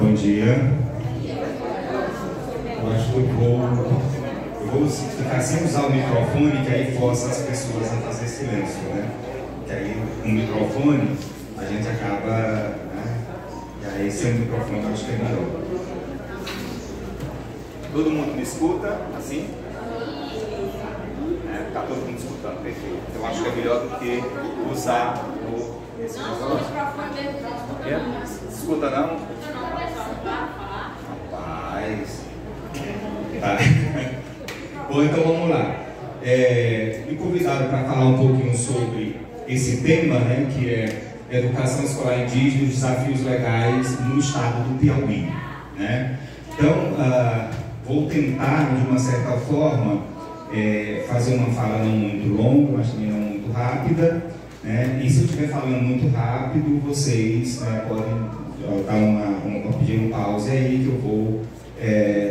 Bom dia. Eu acho que eu vou ficar sem usar o microfone, que aí força as pessoas a fazer silêncio, né? Que aí com o microfone a gente acaba, né? E aí sem o microfone eu acho que é melhor. Todo mundo me escuta, assim? Tá todo mundo escutando, perfeito. Eu acho que é melhor do que usar esse microfone. Escuta não? Rapaz. Tá. Bom, então vamos lá. Me convidaram para falar um pouquinho sobre esse tema, né, que é educação escolar indígena e os desafios legais no estado do Piauí, né? Então, vou tentar, de uma certa forma, fazer uma fala não muito longa, mas também não muito rápida, né? E se eu estiver falando muito rápido, vocês, né, podem dar pedir um pause aí que eu vou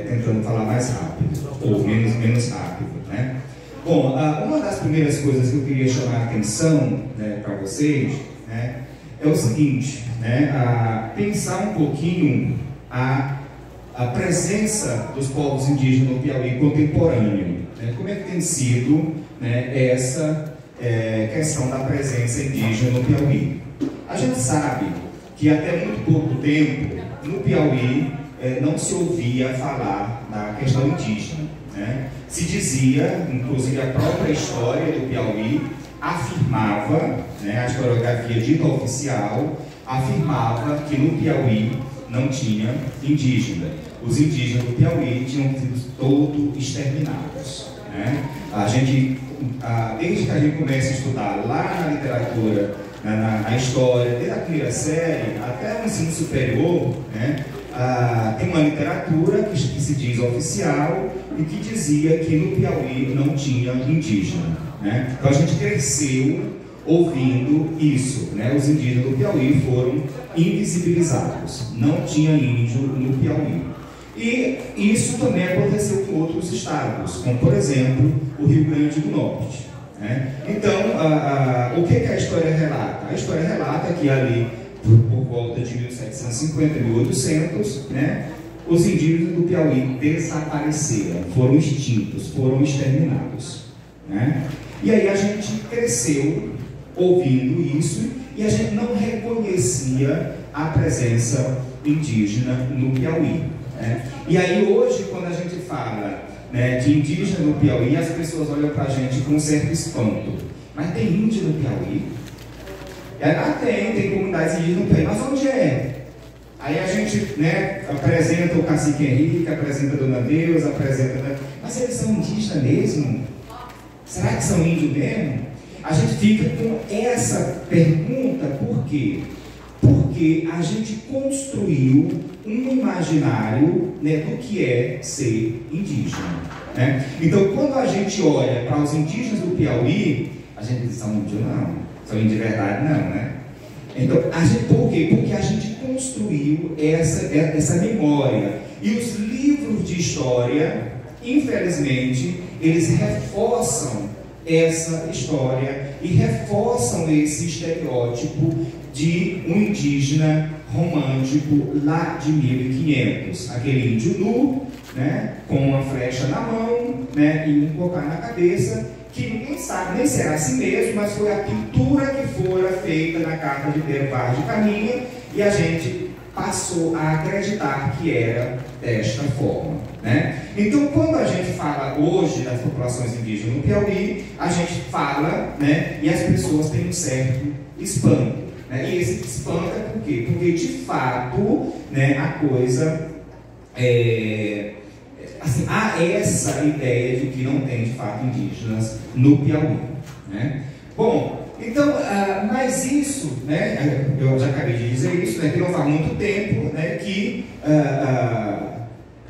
tentando falar mais rápido, ou menos rápido, né? Bom, uma das primeiras coisas que eu queria chamar a atenção, né, para vocês, né, é o seguinte, né, pensar um pouquinho a presença dos povos indígenas no Piauí contemporâneo, né? Como é que tem sido, né, essa questão da presença indígena no Piauí? A gente sabe que até muito pouco tempo no Piauí não se ouvia falar da questão indígena, né? Se dizia, inclusive a própria história do Piauí afirmava, né, a historiografia dita oficial afirmava que no Piauí não tinha indígena. Os indígenas do Piauí tinham sido todos exterminados, né? Desde que a gente começa a estudar lá na literatura, na história, desde a primeira série até o ensino superior, né, tem uma literatura que se diz oficial e que dizia que no Piauí não tinha indígena, né? Então a gente cresceu ouvindo isso, né? Os indígenas do Piauí foram invisibilizados, não tinha índio no Piauí. E isso também aconteceu com outros estados, como por exemplo o Rio Grande do Norte, né? Então, o que a história relata? A história relata que ali, por volta de 1750, 1800, né, os indígenas do Piauí desapareceram, foram extintos, foram exterminados, né? E aí a gente cresceu ouvindo isso e a gente não reconhecia a presença indígena no Piauí, né? E aí hoje, quando a gente fala, né, de indígena no Piauí, as pessoas olham para a gente com um certo espanto. Mas tem índio no Piauí? Tem comunidades indígenas no Piauí, mas onde é? Aí a gente, né, apresenta o cacique Henrique, apresenta a Dona Deus, mas eles são indígenas mesmo? Será que são índios mesmo? A gente fica com essa pergunta, por quê? Porque a gente construiu um imaginário, né, do que é ser indígena, né? Então, quando a gente olha para os indígenas do Piauí, a gente diz, são índios não, são índios de verdade não, né? Então, por quê? Porque a gente construiu essa memória. E os livros de história, infelizmente, eles reforçam essa história e reforçam esse estereótipo de um indígena romântico lá de 1500, aquele índio nu, né, com uma flecha na mão, né, e um cocar na cabeça, que ninguém sabe nem será assim mesmo, mas foi a pintura que fora feita na carta de Pedro Vaz de Caminha e a gente passou a acreditar que era desta forma, né? Então, quando a gente fala hoje das populações indígenas no Piauí, a gente fala, né, e as pessoas têm um certo espanto, né? E esse espanto é por quê? Porque, de fato, né, a coisa assim, há essa ideia de que não tem, de fato, indígenas no Piauí, né? Bom, então, mas isso, né, eu já acabei de dizer isso, né, que não faz muito tempo, né, que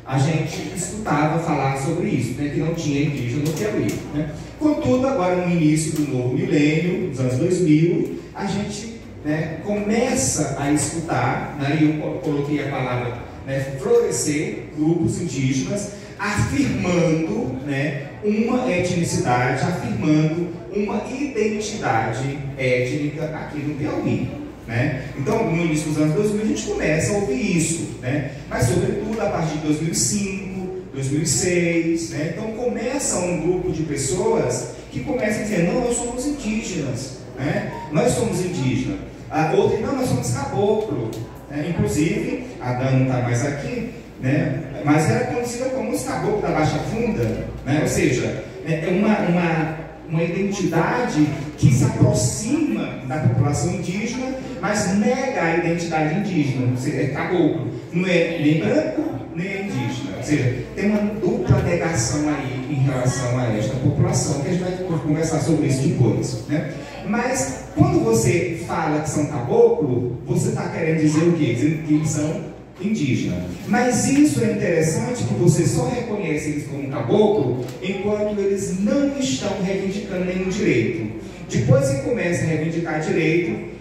a gente escutava falar sobre isso, né, que não tinha indígena no Piauí, né? Contudo, agora no início do novo milênio, nos anos 2000, a gente, né, começa a escutar, né, e eu coloquei a palavra, né, florescer, grupos indígenas, afirmando, né, uma etnicidade, afirmando uma identidade étnica aqui no Piauí, né? Então, no início dos anos 2000, a gente começa a ouvir isso, né? Mas, sobretudo, a partir de 2005, 2006, né? Então, começa um grupo de pessoas que começam a dizer, não, nós somos indígenas, né? Nós somos indígenas. A outra, não, nós somos caboclo. Inclusive, a Dan não está mais aqui, né? Mas era conhecida como os caboclos da Baixa Funda, né? Ou seja, é uma identidade que se aproxima da população indígena, mas nega a identidade indígena, ou seja, é caboclo, não é nem branco, nem indígena, ou seja, tem uma dupla negação aí em relação a esta população, que a gente vai conversar sobre isso depois, né? Mas, quando você fala que são caboclo, você está querendo dizer o quê? Dizendo que eles são indígenas. Mas isso é interessante, que você só reconhece eles como caboclo enquanto eles não estão reivindicando nenhum direito. Depois que começa a reivindicar direito,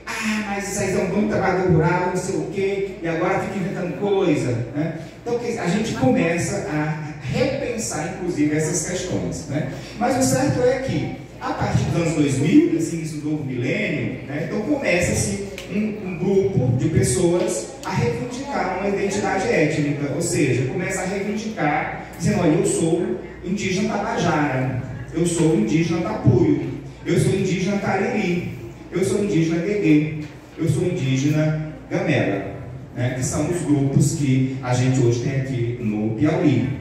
mas isso aí é um bom trabalho rural, não sei o quê, e agora fica inventando coisa, né? Então a gente começa a repensar, inclusive, essas questões, né? Mas o certo é que, a partir dos anos 2000, esse início do novo milênio, né, então começa-se um grupo de pessoas a reivindicar uma identidade étnica, ou seja, começa a reivindicar, dizendo, olha, eu sou indígena Tabajara, eu sou indígena Tapuio, eu sou indígena Cariri, eu sou indígena Gueguê, eu sou indígena Gamela, né, que são os grupos que a gente hoje tem aqui no Piauí.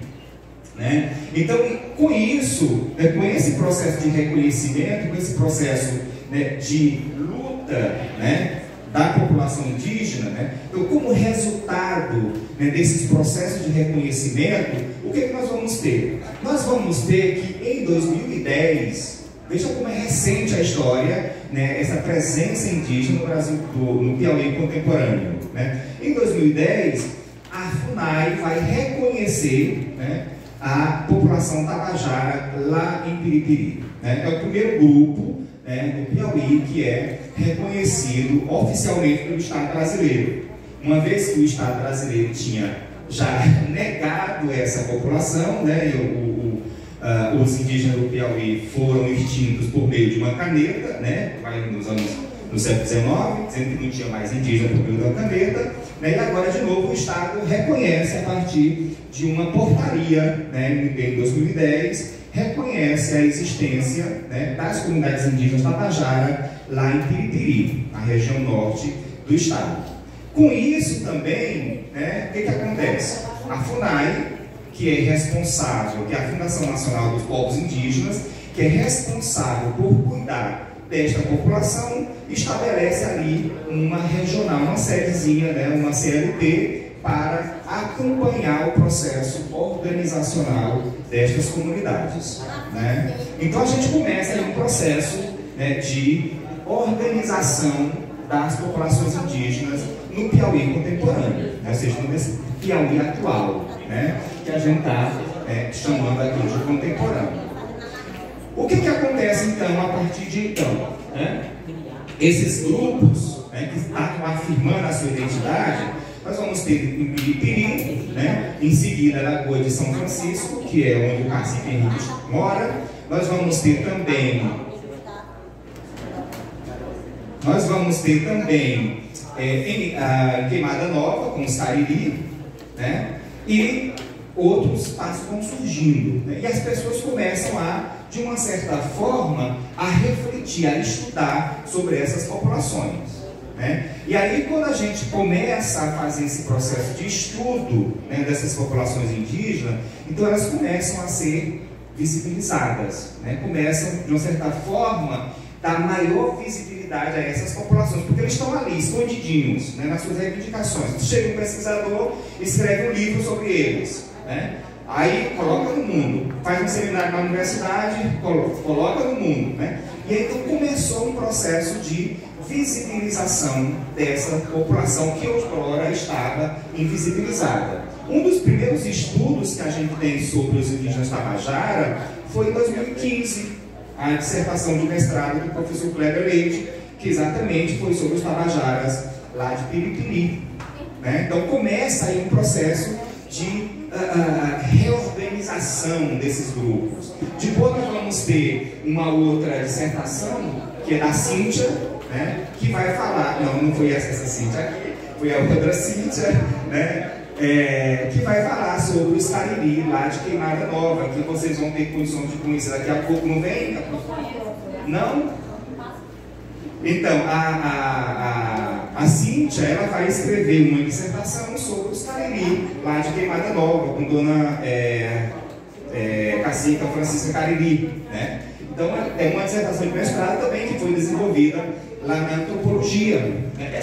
Né? Então, com isso, né, com esse processo de reconhecimento, com esse processo, né, de luta, né, da população indígena, né, então, como resultado, né, desses processos de reconhecimento, o que nós vamos ter? Nós vamos ter que em 2010, veja como é recente a história, né, essa presença indígena no Brasil, no Piauí contemporâneo. Né? Em 2010, a FUNAI vai reconhecer, né, a população tabajara lá em Piripiri. Né? É o primeiro grupo, né, do Piauí que é reconhecido oficialmente pelo Estado brasileiro. Uma vez que o Estado brasileiro tinha já negado essa população, né, os indígenas do Piauí foram extintos por meio de uma caneta, né, no século XIX, dizendo que não tinha mais indígena por meio da caneta, né, e agora, de novo, o Estado reconhece a partir de uma portaria, né, em 2010, reconhece a existência, né, das comunidades indígenas Tabajara lá em Piripiri, na região norte do Estado. Com isso também, né, o que acontece? A FUNAI, que é responsável, que é a Fundação Nacional dos Povos Indígenas, que é responsável por cuidar desta população, estabelece ali uma regional, uma sedezinha, né, uma CLT, para acompanhar o processo organizacional destas comunidades. Né? Então a gente começa aí um processo, né, de organização das populações indígenas no Piauí contemporâneo, né? Ou seja, nesse Piauí atual, né, que a gente está chamando aqui de contemporâneo. O que acontece então a partir de então? Né? Esses grupos, né, que estão afirmando a sua identidade, nós vamos ter em Piripiri, né, em seguida na Lagoa de São Francisco, que é onde o cacique Henrique mora. Nós vamos ter também em Queimada Nova, com os Cariri, né, e outros espaços vão surgindo, né, e as pessoas começam de uma certa forma, a refletir, a estudar sobre essas populações. Né? E aí, quando a gente começa a fazer esse processo de estudo, né, dessas populações indígenas, então elas começam a ser visibilizadas, né? Começam, de uma certa forma, dar maior visibilidade a essas populações, porque eles estão ali, escondidinhos, né, nas suas reivindicações. Chega um pesquisador, escreve um livro sobre eles, né? Aí coloca no mundo, faz um seminário na universidade, coloca no mundo, né? E aí então começou um processo de visibilização dessa população que outrora estava invisibilizada. Um dos primeiros estudos que a gente tem sobre os indígenas Tabajara foi em 2015, a dissertação de mestrado do professor Kleber Leite, que exatamente foi sobre os Tabajaras lá de Piripiri. Né? Então começa aí um processo de reorganização desses grupos. Depois nós vamos ter uma outra dissertação, que é da Cíntia, né, que vai falar, não foi essa Cíntia aqui, foi a outra Cíntia, né, que vai falar sobre os Cariri lá de Queimada Nova, que vocês vão ter condições de conhecer daqui a pouco, não vem? Não? Então, a Cíntia, ela vai escrever uma dissertação sobre os Cariri lá de Queimada Nova, com dona Cacica Francisca Cariri, né? Então, é uma dissertação de mestrado também que foi desenvolvida lá na antropologia, né?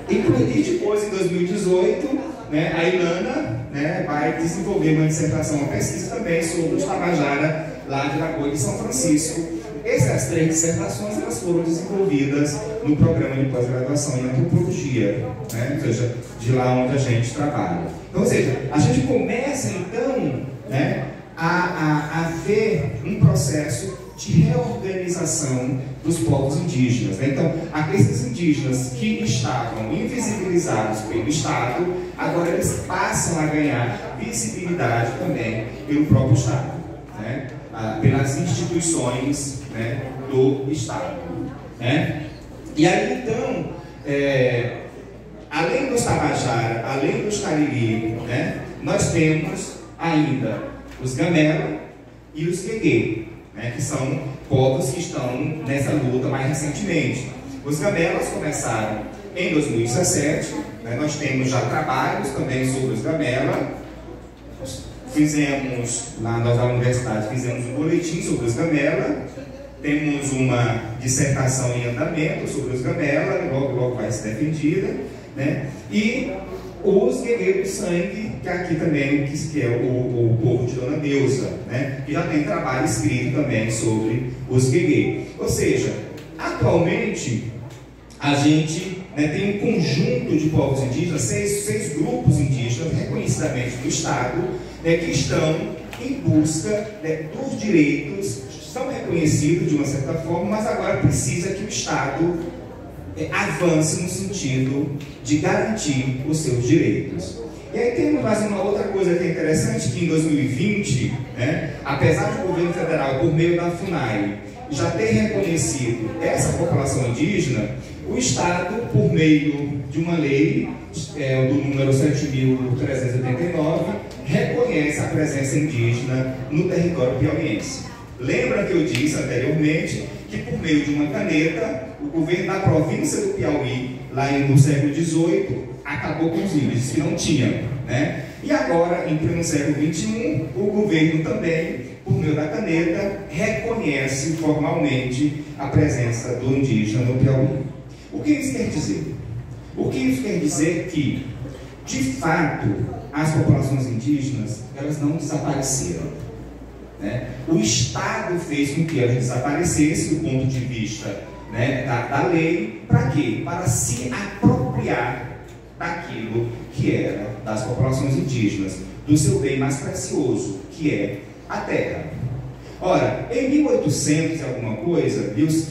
E depois, em 2018, né, a Ilana, né, vai desenvolver uma dissertação, uma pesquisa também sobre os Tabajara lá de Lagoa de São Francisco. Essas 3 dissertações, elas foram desenvolvidas no programa de pós-graduação em antropologia, né, ou seja, de lá onde a gente trabalha. Então, ou seja, a gente começa então, né, a ver um processo de reorganização dos povos indígenas, né? Então, aqueles indígenas que estavam invisibilizados pelo Estado, agora eles passam a ganhar visibilidade também pelo próprio Estado, né? Pelas instituições, né, do Estado, né? E aí, então, além dos Tabajara, além dos Cariri, né, nós temos ainda os Gamela e os Gueguê, né, que são povos que estão nessa luta mais recentemente. Os Gamelas começaram em 2017, né, nós temos já trabalhos também sobre os Gamela. Fizemos, lá na universidade, fizemos um boletim sobre os Gamela, temos uma dissertação em andamento sobre os Gamela, logo vai ser defendida, né, e os Guerreiros do Sangue, que aqui também que é o povo de Dona Neuza, né, que já tem trabalho escrito também sobre os Guerreiros. Ou seja, atualmente a gente, né, tem um conjunto de povos indígenas, seis grupos indígenas reconhecidamente do Estado, né, que estão em busca, né, dos direitos, são reconhecidos de uma certa forma, mas agora precisa que o Estado avance no sentido de garantir os seus direitos. E aí temos mais uma outra coisa que é interessante, que em 2020, né, apesar do governo federal, por meio da FUNAI, já ter reconhecido essa população indígena, o Estado, por meio de uma lei, do número 7.389, reconhece a presença indígena no território piauiense. Lembra que eu disse anteriormente que, por meio de uma caneta, o governo da província do Piauí, lá no século XVIII, acabou com os índios que não tinham, né? E agora, em pleno século XXI, o governo também, por meio da caneta, reconhece formalmente a presença do indígena no Piauí. O que isso quer dizer? O que isso quer dizer que, de fato, as populações indígenas, elas não desapareceram, né? O Estado fez com que elas desaparecessem do ponto de vista, né, da lei. Para quê? Para se apropriar daquilo que era das populações indígenas, do seu bem mais precioso, que é a terra. Ora, em 1800 e alguma coisa, antes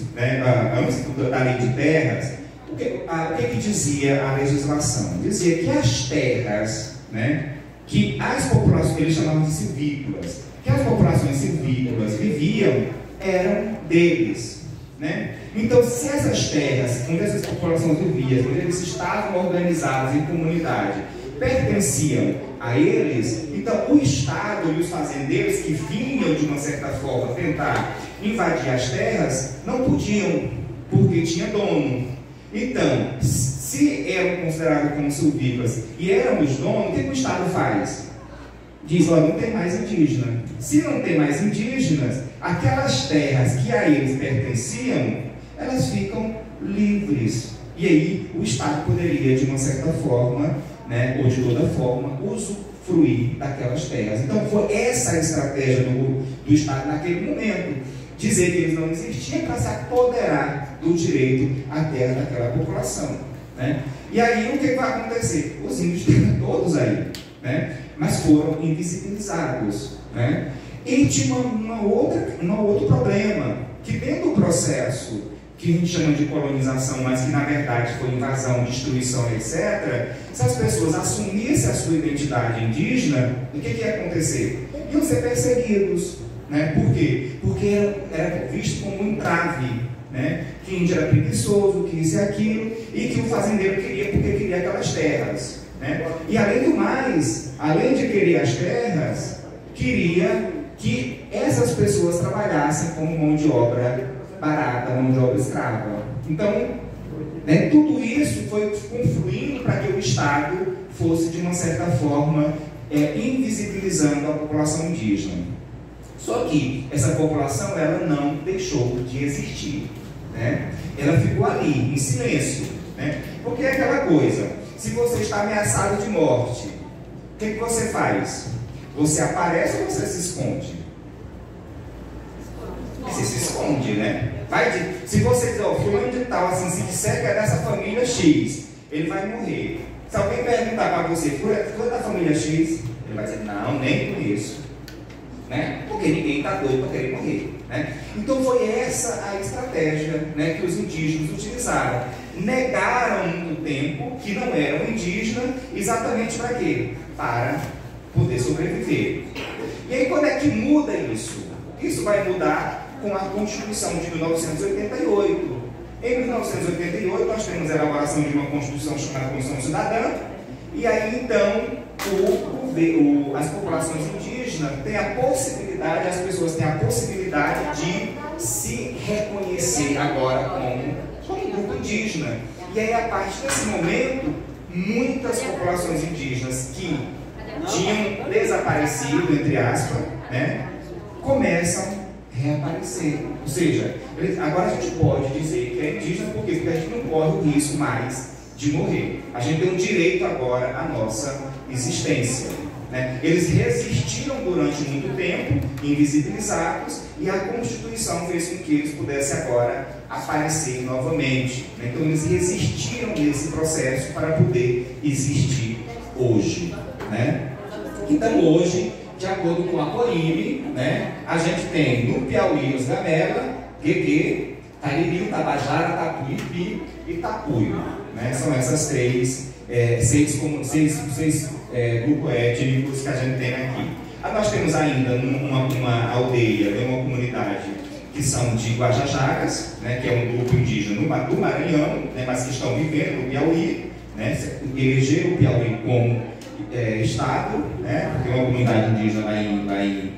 da lei de terras, o que dizia a legislação? Dizia que as terras, né, que as populações, eles chamavam de silvícolas, que as populações silvícolas viviam, eram deles, né? Então, se essas terras, onde essas populações viviam, onde eles estavam organizados em comunidade, pertenciam a eles, então o Estado e os fazendeiros que vinham, de uma certa forma, tentar invadir as terras, não podiam, porque tinha dono. Então, se eram considerados como silvícolas e eram os donos, o que o Estado faz? Diz, ó, não tem mais indígena. Se não tem mais indígenas, aquelas terras que a eles pertenciam, elas ficam livres. E aí o Estado poderia, de uma certa forma, né, ou de toda forma, usufruir daquelas terras. Então foi essa a estratégia do Estado naquele momento. Dizer que eles não existiam para se apoderar do direito à terra daquela população, né? E aí o que vai acontecer? Os índios estão todos aí, né? Mas foram invisibilizados, né? E tinha um outro problema, que dentro do processo que a gente chama de colonização, mas que na verdade foi invasão, destruição, etc., se as pessoas assumissem a sua identidade indígena, o que ia acontecer? Iam ser perseguidos, né? Por quê? Porque era visto como um entrave, né? Que índio era preguiçoso, que isso e aquilo, e que o fazendeiro queria porque queria aquelas terras, né? E além do mais, além de querer as terras, queria que essas pessoas trabalhassem como mão de obra barata, mão de obra escrava. Então, né, tudo isso foi confluindo para que o Estado fosse, de uma certa forma, invisibilizando a população indígena. Só que essa população, ela não deixou de existir, né? Ela ficou ali, em silêncio, né? Porque é aquela coisa, se você está ameaçado de morte, o que você faz? Você aparece ou você se esconde? Você se esconde, né? Se você dizer, ó, fulano de tal, assim, se disser que é dessa família X, ele vai morrer. Se alguém perguntar para você, tu é da família X? Ele vai dizer, não, nem conheço. Né? Porque ninguém está doido para querer morrer. Né? Então foi essa a estratégia, né, que os indígenas utilizaram. Negaram muito tempo que não eram indígenas, exatamente para quê? Para poder sobreviver. E aí quando é que muda isso? Isso vai mudar com a Constituição de 1988. Em 1988 nós temos a elaboração de uma Constituição chamada Constituição Cidadã, e aí então as populações indígenas têm a possibilidade, as pessoas têm a possibilidade de se reconhecer agora como grupo indígena. E aí, a partir desse momento, muitas populações indígenas que tinham desaparecido, entre aspas, né, começam a reaparecer. Ou seja, agora a gente pode dizer que é indígena porque a gente não corre o risco mais de morrer. A gente tem um direito agora à nossa existência. Né? Eles resistiram durante muito tempo, invisibilizados, e a Constituição fez com que eles pudessem agora aparecer novamente. Né? Então eles resistiram nesse processo para poder existir hoje. Né? Então hoje, de acordo com a Corime, né, a gente tem no Piauí os Gamela, Guegue, Tariri, Tabajara, Tapuipi e Tapuio. Né? São essas seis grupos étnicos que a gente tem aqui. Nós temos ainda uma aldeia, uma comunidade que são de Guajajaras, né, que é um grupo indígena do Maranhão, né, mas que estão vivendo no Piauí, né, elegeram o Piauí como estado, né, porque uma comunidade indígena lá em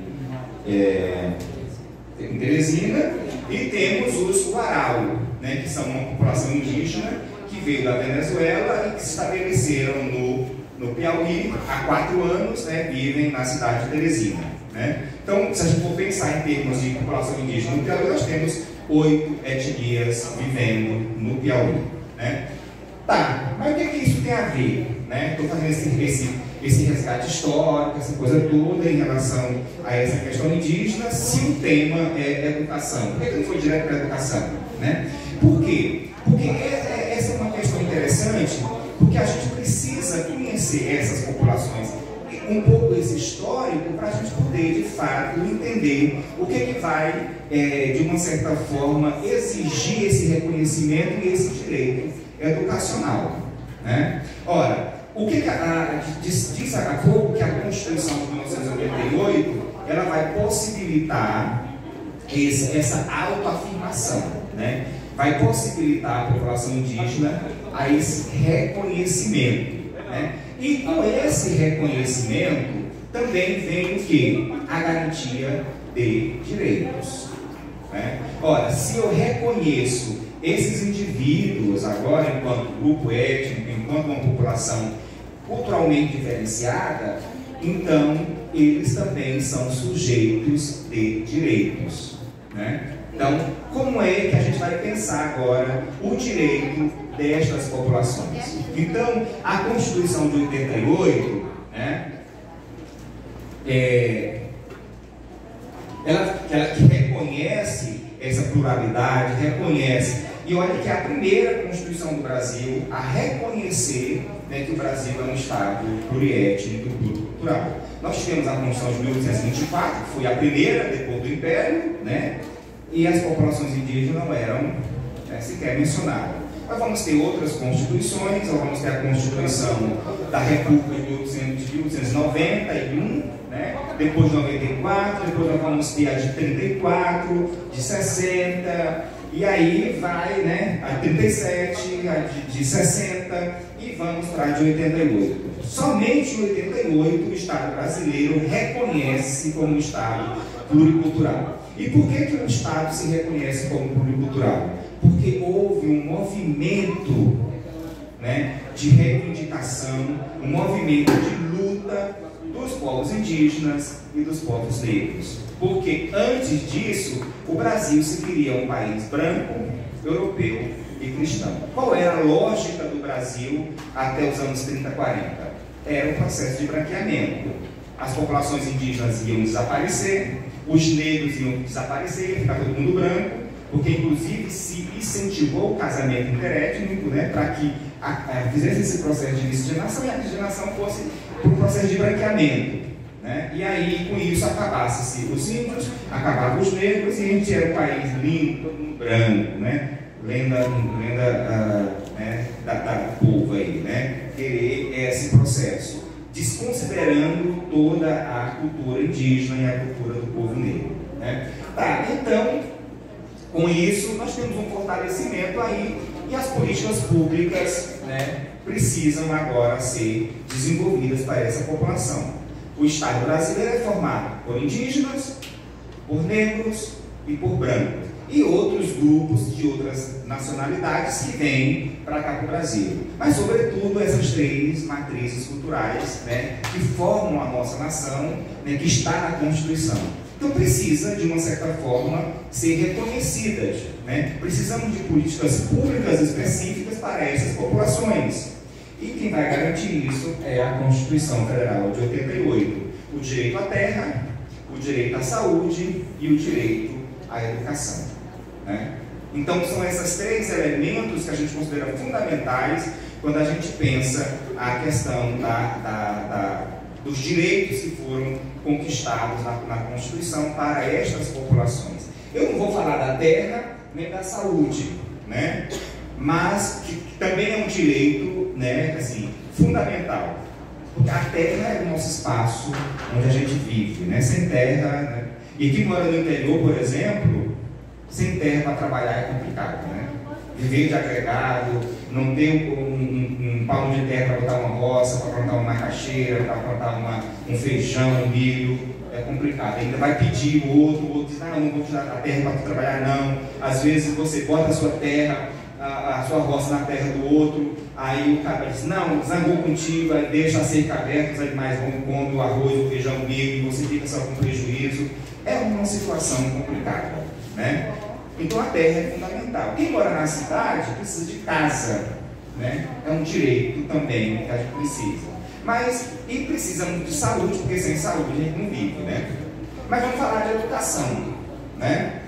Teresina, e temos os Guarau, né, que são uma população indígena que veio da Venezuela e que se estabeleceram no Piauí há 4 anos, né, vivem na cidade de Teresina. Né? Então, se a gente for pensar em termos de população indígena no Piauí, nós temos 8 etnias vivendo no Piauí. Né? Tá, mas o que isso tem a ver? Estou fazendo esse resgate histórico, essa coisa toda em relação a essa questão indígena, se o tema é educação. Por que não foi direto para a educação? Né? Por quê? Porque essa é uma questão interessante, porque a gente precisa conhecer essas populações, um pouco esse histórico, para a gente poder, de fato, entender o que vai, de uma certa forma, exigir esse reconhecimento e esse direito educacional. Né? Ora, o que diz a pouco que a Constituição de 1988 ela vai possibilitar essa autoafirmação, né? Vai possibilitar a população indígena a esse reconhecimento. Né? E com esse reconhecimento também vem o quê? A garantia de direitos. Né? Ora, se eu reconheço esses indivíduos agora enquanto grupo étnico, enquanto uma população culturalmente diferenciada, então eles também são sujeitos de direitos. Né? Então, como é que a gente vai pensar agora o direito destas populações? Então, a Constituição de 88, né, ela que reconhece essa pluralidade, reconhece, e olha que é a primeira Constituição do Brasil a reconhecer, né, que o Brasil é um Estado pluriétnico e pluricultural. Nós tivemos a Constituição de 1824, que foi a primeira depois do Império, né? E as populações indígenas não eram sequer mencionadas. Nós vamos ter outras constituições, nós vamos ter a Constituição da República de 1891, né? Depois de 94, depois nós vamos ter a de 34, de 60, e aí vai, né, a 37, a de 60, e vamos para a de 88. Somente em 88 o Estado brasileiro reconhece-se como Estado pluricultural. E por que o Estado se reconhece como pluricultural? Porque houve um movimento, né, de reivindicação, um movimento de luta dos povos indígenas e dos povos negros. Porque antes disso, o Brasil se queria um país branco, europeu e cristão. Qual era a lógica do Brasil até os anos 30, 40? Era um processo de branqueamento. As populações indígenas iam desaparecer, os negros iam desaparecer, ia ficar todo mundo branco, porque inclusive se incentivou o casamento interétnico, né, para que fizesse esse processo de miscigenação e a miscigenação fosse para um processo de branqueamento, né? E aí com isso acabasse-se os índios, acabavam os negros e a gente era um país limpo, todo mundo branco, né? Lenda né, da povo aí, né? Querer esse processo, desconsiderando toda a cultura indígena e a cultura do povo negro, né? Tá, então, com isso, nós temos um fortalecimento aí e as políticas públicas, né, precisam agora ser desenvolvidas para essa população. O Estado brasileiro é formado por indígenas, por negros e por brancos. E outros grupos de outras nacionalidades que vêm para cá para o Brasil. Mas, sobretudo, essas três matrizes culturais, né, que formam a nossa nação, né, que está na Constituição. Então, precisa, de uma certa forma, ser reconhecidas, né? Precisamos de políticas públicas específicas para essas populações. E quem vai garantir isso é a Constituição Federal de 88. O direito à terra, o direito à saúde e o direito à educação, né? Então, são esses três elementos que a gente considera fundamentais quando a gente pensa a questão dos direitos que foram conquistados na Constituição para estas populações. Eu não vou falar da terra nem da saúde, né? Mas que também é um direito, né, assim, fundamental. Porque a terra é o nosso espaço onde a gente vive, né? Sem terra, né? E quem mora no interior, por exemplo, sem terra para trabalhar é complicado, né? Viver de agregado, não ter um palmo de terra para botar uma roça, para plantar uma macaxeira, para plantar um feijão, um milho, é complicado. Ainda vai pedir o outro diz, não vou te dar a terra para tu trabalhar, não. Às vezes você bota a sua terra, a sua roça na terra do outro, aí o cara diz, não, zangou contigo, aí deixa a cerca aberta, os animais vão comendo o arroz, o feijão, o milho, e você fica só com prejuízo. É uma situação complicada, né? Então a terra é fundamental. Quem mora na cidade precisa de casa, né? É um direito também que a gente precisa. E precisamos de saúde, porque sem saúde a gente não vive, né? Mas vamos falar de educação, né?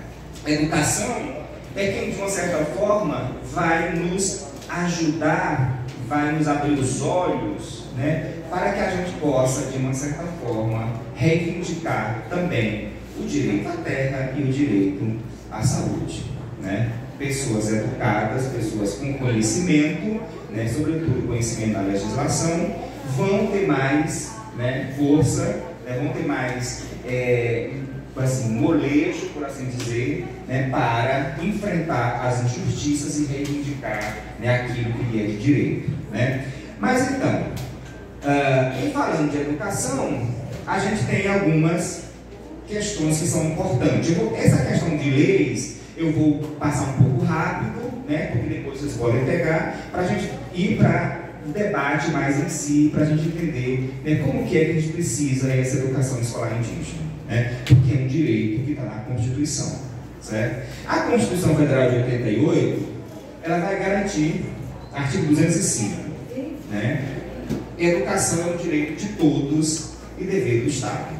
A educação é quem, de uma certa forma, vai nos ajudar, vai nos abrir os olhos, né? Para que a gente possa, de uma certa forma, reivindicar também o direito à terra e o direito à saúde, né? Pessoas educadas, pessoas com conhecimento, né, sobretudo conhecimento da legislação, vão ter mais, né, força, né, vão ter mais assim, molejo, por assim dizer, né, para enfrentar as injustiças e reivindicar, né, aquilo que é de direito, né? Mas então, em falando de educação, a gente tem algumas questões que são importantes. Essa questão de leis, eu vou passar um pouco rápido, né, porque depois vocês podem pegar, para a gente ir para o debate mais em si, para a gente entender, né, como que é que a gente precisa dessa educação escolar indígena, né, porque é um direito que está na Constituição, certo? A Constituição Federal de 88, ela vai garantir, artigo 205, né, educação é um direito de todos e dever do Estado.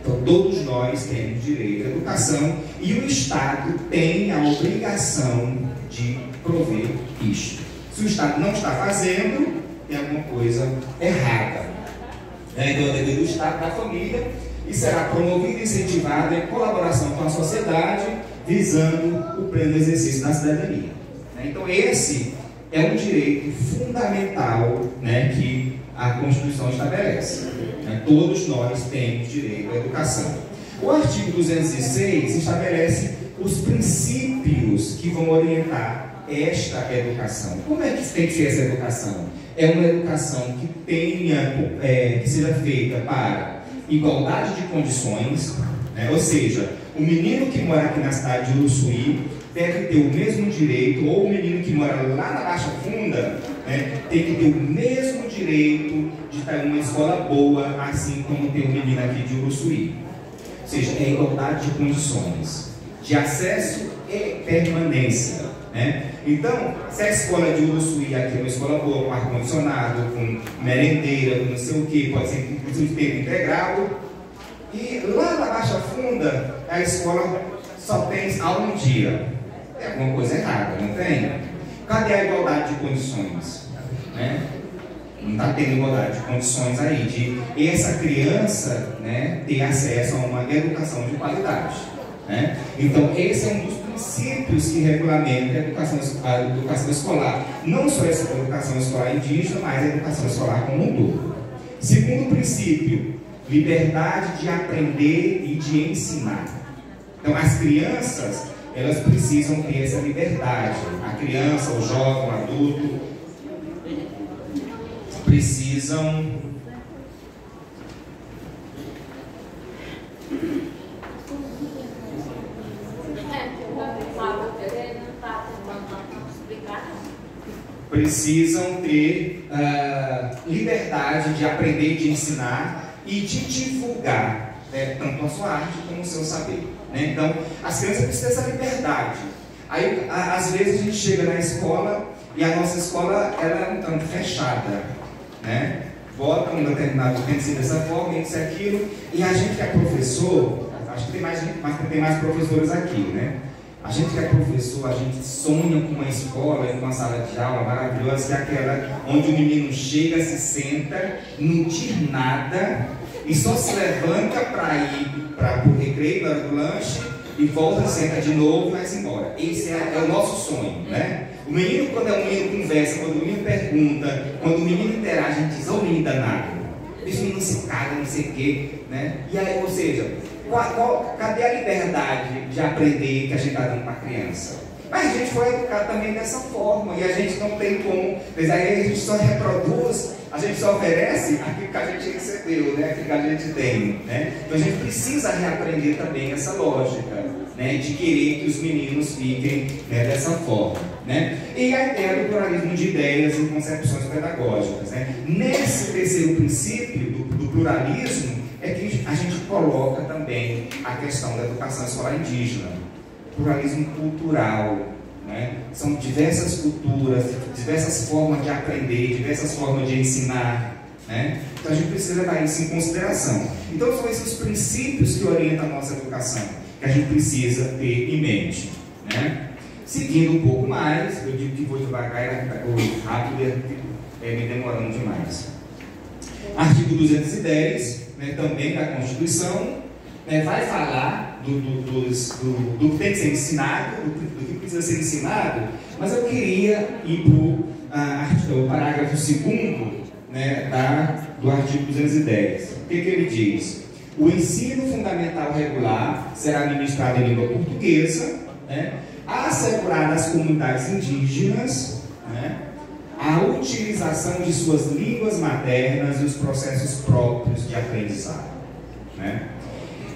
Então, todos nós temos direito à educação e o Estado tem a obrigação de prover isto. Se o Estado não está fazendo, tem alguma coisa errada. Então, é o dever do Estado, da família, e será promovido e incentivado em colaboração com a sociedade, visando o pleno exercício da cidadania. né? Então esse é um direito fundamental, né, que a Constituição estabelece, né? Todos nós temos direito à educação. O artigo 206 estabelece os princípios que vão orientar esta educação. Como é que tem que ser essa educação? É uma educação que que seja feita para igualdade de condições, né? Ou seja, o menino que mora aqui na cidade de Uruçuí deve ter o mesmo direito, ou o menino que mora lá na Baixa Funda, né, tem que ter o mesmo direito de estar em uma escola boa, assim como tem o menino aqui de Uruçuí. Ou seja, é igualdade de condições, de acesso e permanência, né? Então, se a escola de Uruçuí aqui é uma escola boa, com ar-condicionado, com merendeira, com não sei o que, pode ser inclusive tempo integral, e lá na Baixa Funda, a escola só tem aula um dia. É alguma coisa errada, não tem? Cadê a igualdade de condições? Né? Não está tendo igualdade de condições aí, de essa criança, né, ter acesso a uma educação de qualidade. Né? Então, esse é um dos princípios que regulamenta a educação escolar. Não só essa educação escolar indígena, mas a educação escolar como um todo. Segundo princípio, liberdade de aprender e de ensinar. Então, as crianças, elas precisam ter essa liberdade. A criança, o jovem, o adulto, precisam ter liberdade de aprender, de ensinar e de divulgar, né, tanto a sua arte como o seu saber. Né? Então, as crianças precisam dessa liberdade. Aí, às vezes, a gente chega na escola e a nossa escola ela é um tanto fechada. Né? Bota um determinado tem que ser dessa forma, isso e aquilo, e a gente que é professor, acho que tem mais professores aqui, né? A gente que é professor, a gente sonha com uma escola, com uma sala de aula maravilhosa, que é aquela onde o menino chega, se senta, não diz nada e só se levanta para ir para o recreio, na hora do lanche, e volta, senta de novo e vai embora. Esse é o nosso sonho, né? O menino, quando o menino conversa, quando o menino pergunta, quando o menino interage, a gente diz, ô menino danado, esse menino se caga, não sei o quê, né? E aí, ou seja, cadê a liberdade de aprender que a gente está dando para a criança? Mas a gente foi educado também dessa forma, e a gente não tem como, mas aí a gente só reproduz, a gente só oferece aquilo que a gente recebeu, né? Aquilo que a gente tem, né? Então a gente precisa reaprender também essa lógica, né? De querer que os meninos fiquem, né, dessa forma, né? E a ideia do pluralismo de ideias e concepções pedagógicas, né? Nesse terceiro princípio do pluralismo é que a gente coloca também a questão da educação escolar indígena, pluralismo cultural, né? São diversas culturas, diversas formas de aprender, diversas formas de ensinar, né? Então a gente precisa levar isso em consideração. Então são esses os princípios que orientam a nossa educação, que a gente precisa ter em mente, né? Seguindo um pouco mais, eu digo que vou devagar e rápido, me demorando demais. Artigo 210, né, também da Constituição, né, vai falar do que tem que ser ensinado, do que precisa ser ensinado, mas eu queria ir para o parágrafo 2º, né, do artigo 210. O que ele diz? O ensino fundamental regular será ministrado em língua portuguesa, né, assegurar às comunidades indígenas, né, a utilização de suas línguas maternas e os processos próprios de aprendizado, né?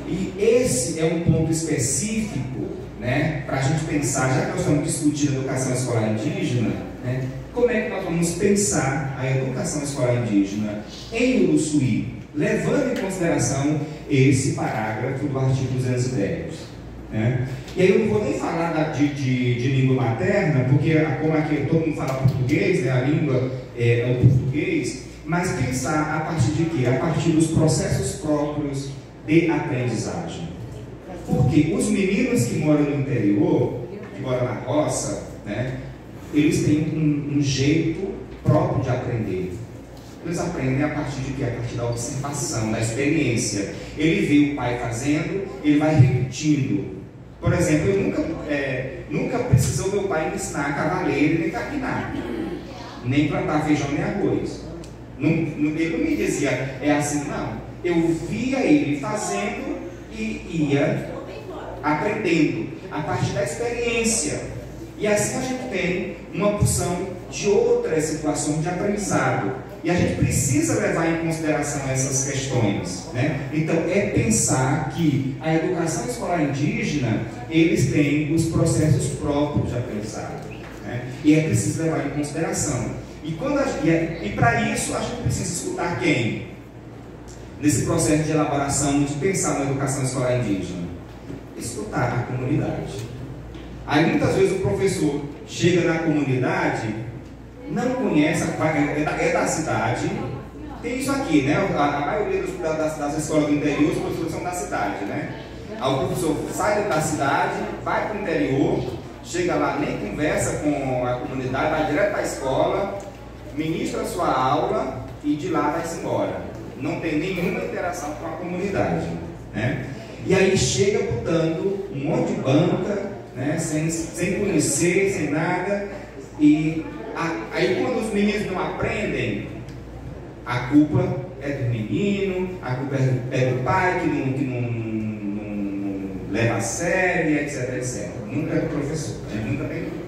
E esse é um ponto específico, né, para a gente pensar, já que nós estamos discutindo educação escolar indígena, né, como é que nós vamos pensar a educação escolar indígena em Uruçuí, levando em consideração esse parágrafo do artigo 210. Né? E aí eu não vou nem falar de língua materna, porque como aqui todo mundo fala português, né, a língua é o português, mas pensar a partir de quê? A partir dos processos próprios de aprendizagem. Porque os meninos que moram no interior, que moram na roça, né, eles têm um jeito próprio de aprender. Eles aprendem a partir de quê? A partir da observação, da experiência. Ele vê o pai fazendo, ele vai repetindo. Por exemplo, eu nunca precisou meu pai me ensinar cavaleiro nem capinar, nem plantar feijão nem arroz. Ele não me dizia, é assim, não. Eu via ele fazendo e ia aprendendo a partir da experiência. E assim a gente tem uma porção de outras situações de aprendizado. E a gente precisa levar em consideração essas questões, né? Então, é pensar que a educação escolar indígena, eles têm os processos próprios de aprendizado, né? E é preciso levar em consideração. E para isso, a gente precisa escutar quem? Nesse processo de elaboração, de pensar na educação escolar indígena. Escutar a comunidade. Aí, muitas vezes, o professor chega na comunidade, não conhece, é da cidade, tem isso aqui, né? A maioria das escolas do interior, os professores são da cidade, né? Aí o professor sai da cidade, vai para o interior, chega lá, nem conversa com a comunidade, vai direto para a escola, ministra a sua aula e de lá vai-se embora. Não tem nenhuma interação com a comunidade, né? E aí chega botando um monte de banca, né? Sem conhecer, sem nada, e aí quando os meninos não aprendem, a culpa é do menino, a culpa é do pai que não leva a sério, etc, etc. Nunca é do professor, né? Nunca tem culpa,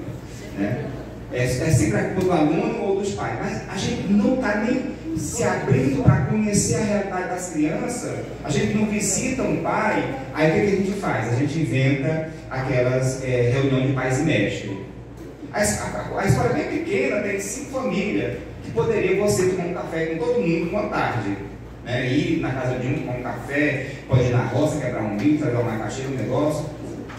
né? É sempre a culpa do aluno ou dos pais, mas a gente não está nem se abrindo para conhecer a realidade das crianças. A gente não visita um pai, aí o que a gente faz? A gente inventa aquelas reuniões de pais e mestres. A escola é bem pequena, tem 5 famílias, que poderia você tomar um café com todo mundo uma tarde, né? Ir na casa de um, tomar um café, pode ir na roça, quebrar um milho, fazer uma macaxeira, um negócio,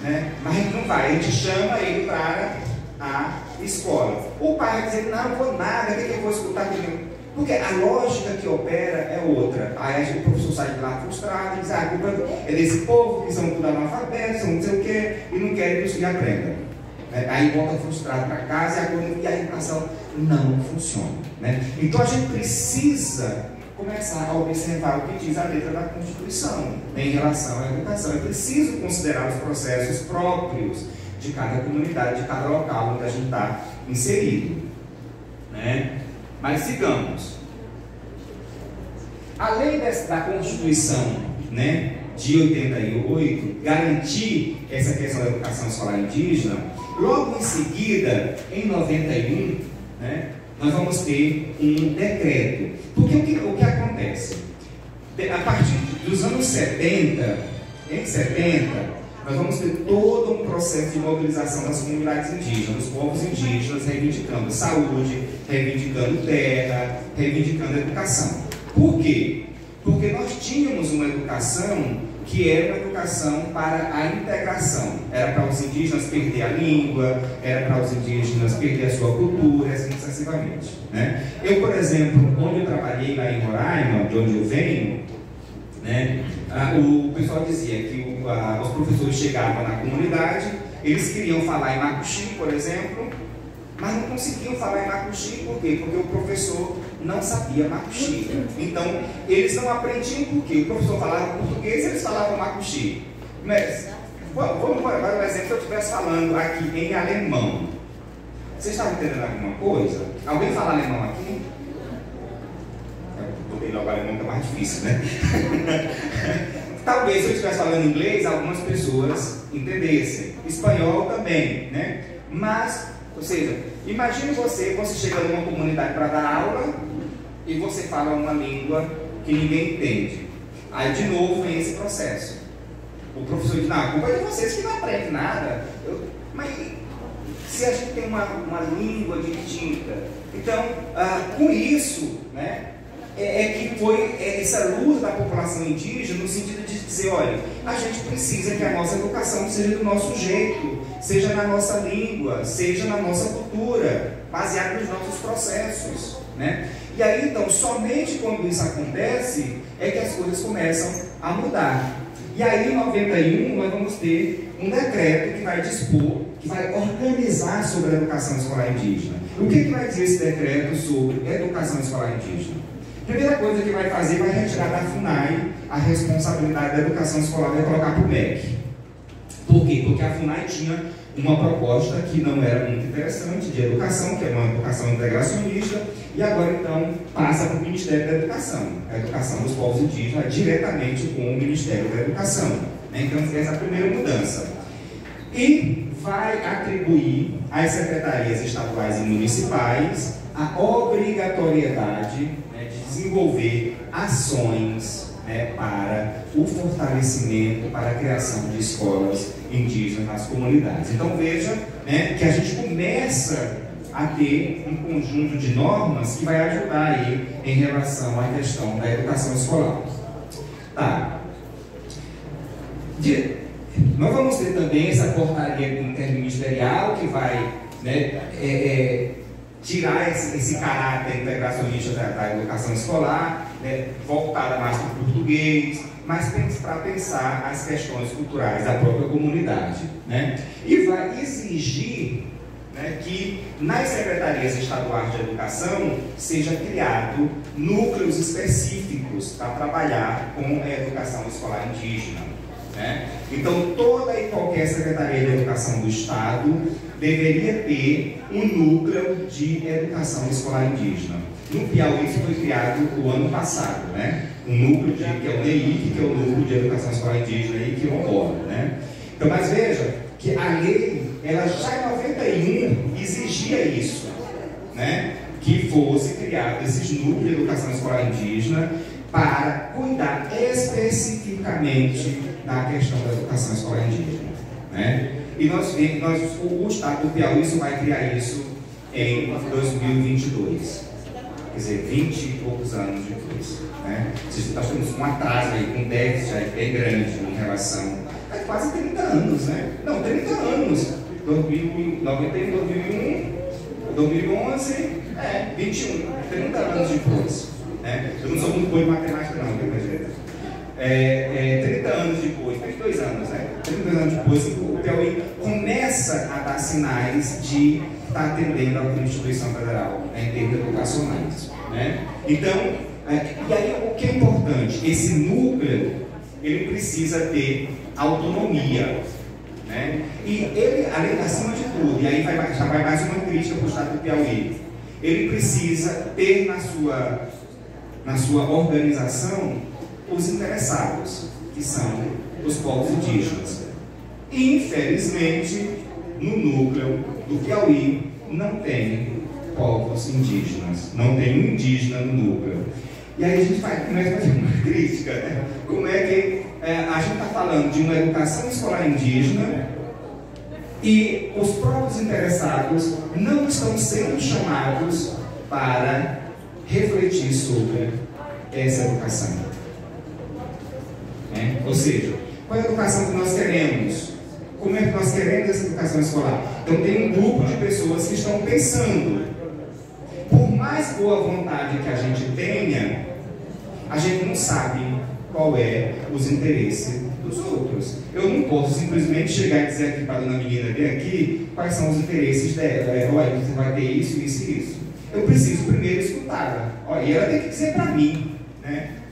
né? Mas a gente não vai, a gente chama ele para a escola. O pai vai dizer, não vou nada, o que eu vou escutar comigo? Porque a lógica que opera é outra. Aí o professor sai de lá frustrado e diz, a culpa é desse povo, que são tudo analfabetos, são não sei o quê, e não querem que os filhos aprendam. Aí volta frustrado para casa e a educação não funciona, né? Então a gente precisa começar a observar o que diz a letra da Constituição, né, em relação à educação. É preciso considerar os processos próprios de cada comunidade, de cada local onde a gente está inserido, né? Mas sigamos. A lei da Constituição, né, de 88 garantir essa questão da educação escolar indígena. Logo em seguida, em 91, né, nós vamos ter um decreto. Porque o que acontece? A partir dos anos 70, em 70, nós vamos ter todo um processo de mobilização das comunidades indígenas, dos povos indígenas, reivindicando saúde, reivindicando terra, reivindicando educação. Por quê? Porque nós tínhamos uma educação que era uma educação para a integração. Era para os indígenas perder a língua, era para os indígenas perder a sua cultura, assim sucessivamente, né? Eu, por exemplo, onde eu trabalhei lá em Roraima, de onde eu venho, né, o pessoal dizia que os professores chegavam na comunidade, eles queriam falar em macuxi, por exemplo, mas não conseguiam falar em macuxi, por quê? Porque o professor não sabia macuxi. Então, eles não aprendiam por quê? O professor falava português, eles falavam macuxi. Mas, vamos para um exemplo, se eu estivesse falando aqui em alemão. Vocês estavam entendendo alguma coisa? Alguém fala alemão aqui? Botei logo alemão, que é mais difícil, né? Talvez se eu estivesse falando inglês, algumas pessoas entendessem. Espanhol também, né? Mas, ou seja, imagine você chega numa comunidade para dar aula e você fala uma língua que ninguém entende. Aí de novo vem esse processo. O professor diz, não, a culpa é de vocês que não aprendem nada. Mas se a gente tem uma língua distinta, então, com isso, né, que foi essa luta da população indígena no sentido de dizer, olha, a gente precisa que a nossa educação seja do nosso jeito, seja na nossa língua, seja na nossa cultura, baseada nos nossos processos, né? E aí, então, somente quando isso acontece, é que as coisas começam a mudar. E aí, em 91, nós vamos ter um decreto que vai dispor, que vai organizar sobre a educação escolar indígena. O que vai dizer esse decreto sobre a educação escolar indígena? Primeira coisa que vai fazer, vai retirar da FUNAI a responsabilidade da educação escolar e vai colocar para o MEC. Por quê? Porque a FUNAI tinha uma proposta que não era muito interessante de educação, que é uma educação integracionista, e agora então passa para o Ministério da Educação. A educação dos povos indígenas diretamente com o Ministério da Educação. Então essa é a primeira mudança. E vai atribuir às secretarias estaduais e municipais a obrigatoriedade de desenvolver ações para o fortalecimento, para a criação de escolas indígenas nas comunidades. Então veja que a gente começa a ter um conjunto de normas que vai ajudar aí em relação à questão da educação escolar. Tá. Nós vamos ter também essa portaria interministerial que vai tirar esse caráter integracionista da educação escolar, voltada mais para o português, mas para pensar as questões culturais da própria comunidade. E vai exigir que nas secretarias estaduais de educação seja criado núcleos específicos para trabalhar com a educação escolar indígena. Então, toda e qualquer secretaria de educação do Estado deveria ter um núcleo de educação escolar indígena. No Piauí isso foi criado o ano passado, um núcleo que é o NEIC, que é o núcleo de educação escolar indígena e quilombola. Então, mas veja que a lei, ela já em 91 exigia isso, que fosse criado esses núcleos de educação escolar indígena para cuidar especificamente da questão da educação escolar indígena. E o Estado do Piauí vai criar isso em 2022, quer dizer, 20 e poucos anos depois. Nós temos um atraso aí, um déficit bem grande em relação a quase 30 anos, Não, 30 anos, 91, 2001, 2011, 21, 30 anos depois. Eu não sou muito bom em matemática não, viu, gente? 30 anos depois, 32 anos, 32 anos depois, o Piauí começa a dar sinais de estar atendendo a uma instituição federal em termos educacionais. Então, e aí o que é importante? Esse núcleo, ele precisa ter autonomia. E ele, além acima de tudo, e aí já vai mais uma crítica para o Estado do Piauí, ele precisa ter na sua organização os interessados, que são os povos indígenas. E, infelizmente, no núcleo do Piauí não tem povos indígenas, não tem um indígena no núcleo. E aí a gente começa a fazer uma crítica, Como é que a gente está falando de uma educação escolar indígena e os próprios interessados não estão sendo chamados para refletir sobre essa educação. Ou seja, qual é a educação que nós queremos? Como é que nós queremos essa educação escolar? Então tem um grupo de pessoas que estão pensando. Por mais boa vontade que a gente tenha, a gente não sabe qual é os interesses dos outros. Eu não posso simplesmente chegar e dizer aqui para a dona menina vir aqui quais são os interesses dela. Olha, você vai ter isso, isso e isso. Eu preciso primeiro escutá-la. E ela tem que dizer para mim,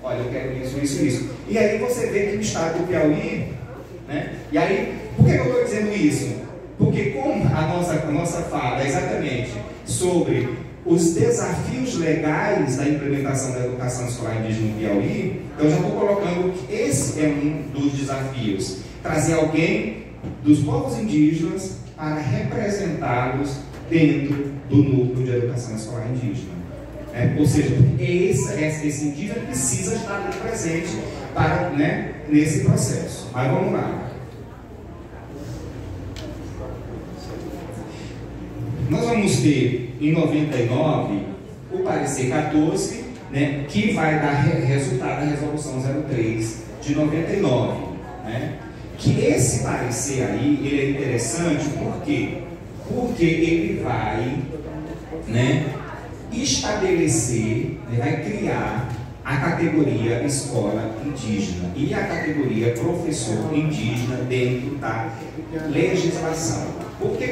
olha, eu quero isso, isso, isso. E aí você vê que o Estado do Piauí, e aí, por que eu estou dizendo isso? Porque como a nossa fala é exatamente sobre os desafios legais da implementação da educação escolar indígena no Piauí, então eu já estou colocando que esse é um dos desafios. Trazer alguém dos povos indígenas para representá-los dentro do núcleo de educação escolar indígena. Ou seja, esse indígena precisa estar ali presente para, nesse processo. Mas vamos lá. Nós vamos ter, em 99, o parecer 14, que vai dar resultado da resolução 03 de 99. Que esse parecer aí, ele é interessante, por quê? Porque ele vai, estabelecer, vai criar a categoria escola indígena e a categoria professor indígena dentro da legislação. O que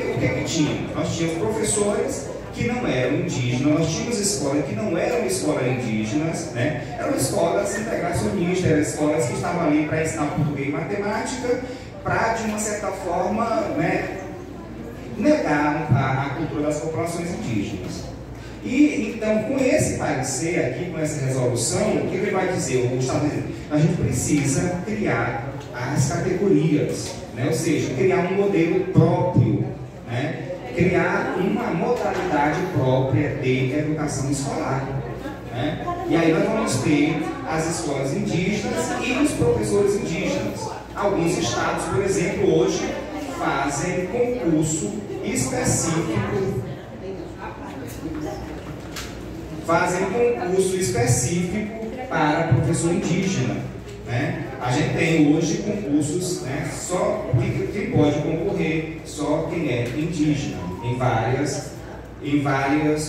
tínhamos? Nós tínhamos professores que não eram indígenas, nós tínhamos escolas que não eram escolas indígenas, eram escolas integracionistas, eram escolas que estavam ali para ensinar português e matemática, para, de uma certa forma, né, negar a cultura das populações indígenas. E, então, com esse parecer aqui, com essa resolução, o que ele vai dizer? O Estado diz, a gente precisa criar as categorias, né? Ou seja, criar um modelo próprio, né? Criar uma modalidade própria de educação escolar, né? E aí nós vamos ter as escolas indígenas e os professores indígenas. Alguns estados, por exemplo, hoje fazem concurso específico para professor indígena, né? A gente tem hoje concursos, né, só quem pode concorrer, só quem é indígena, em vários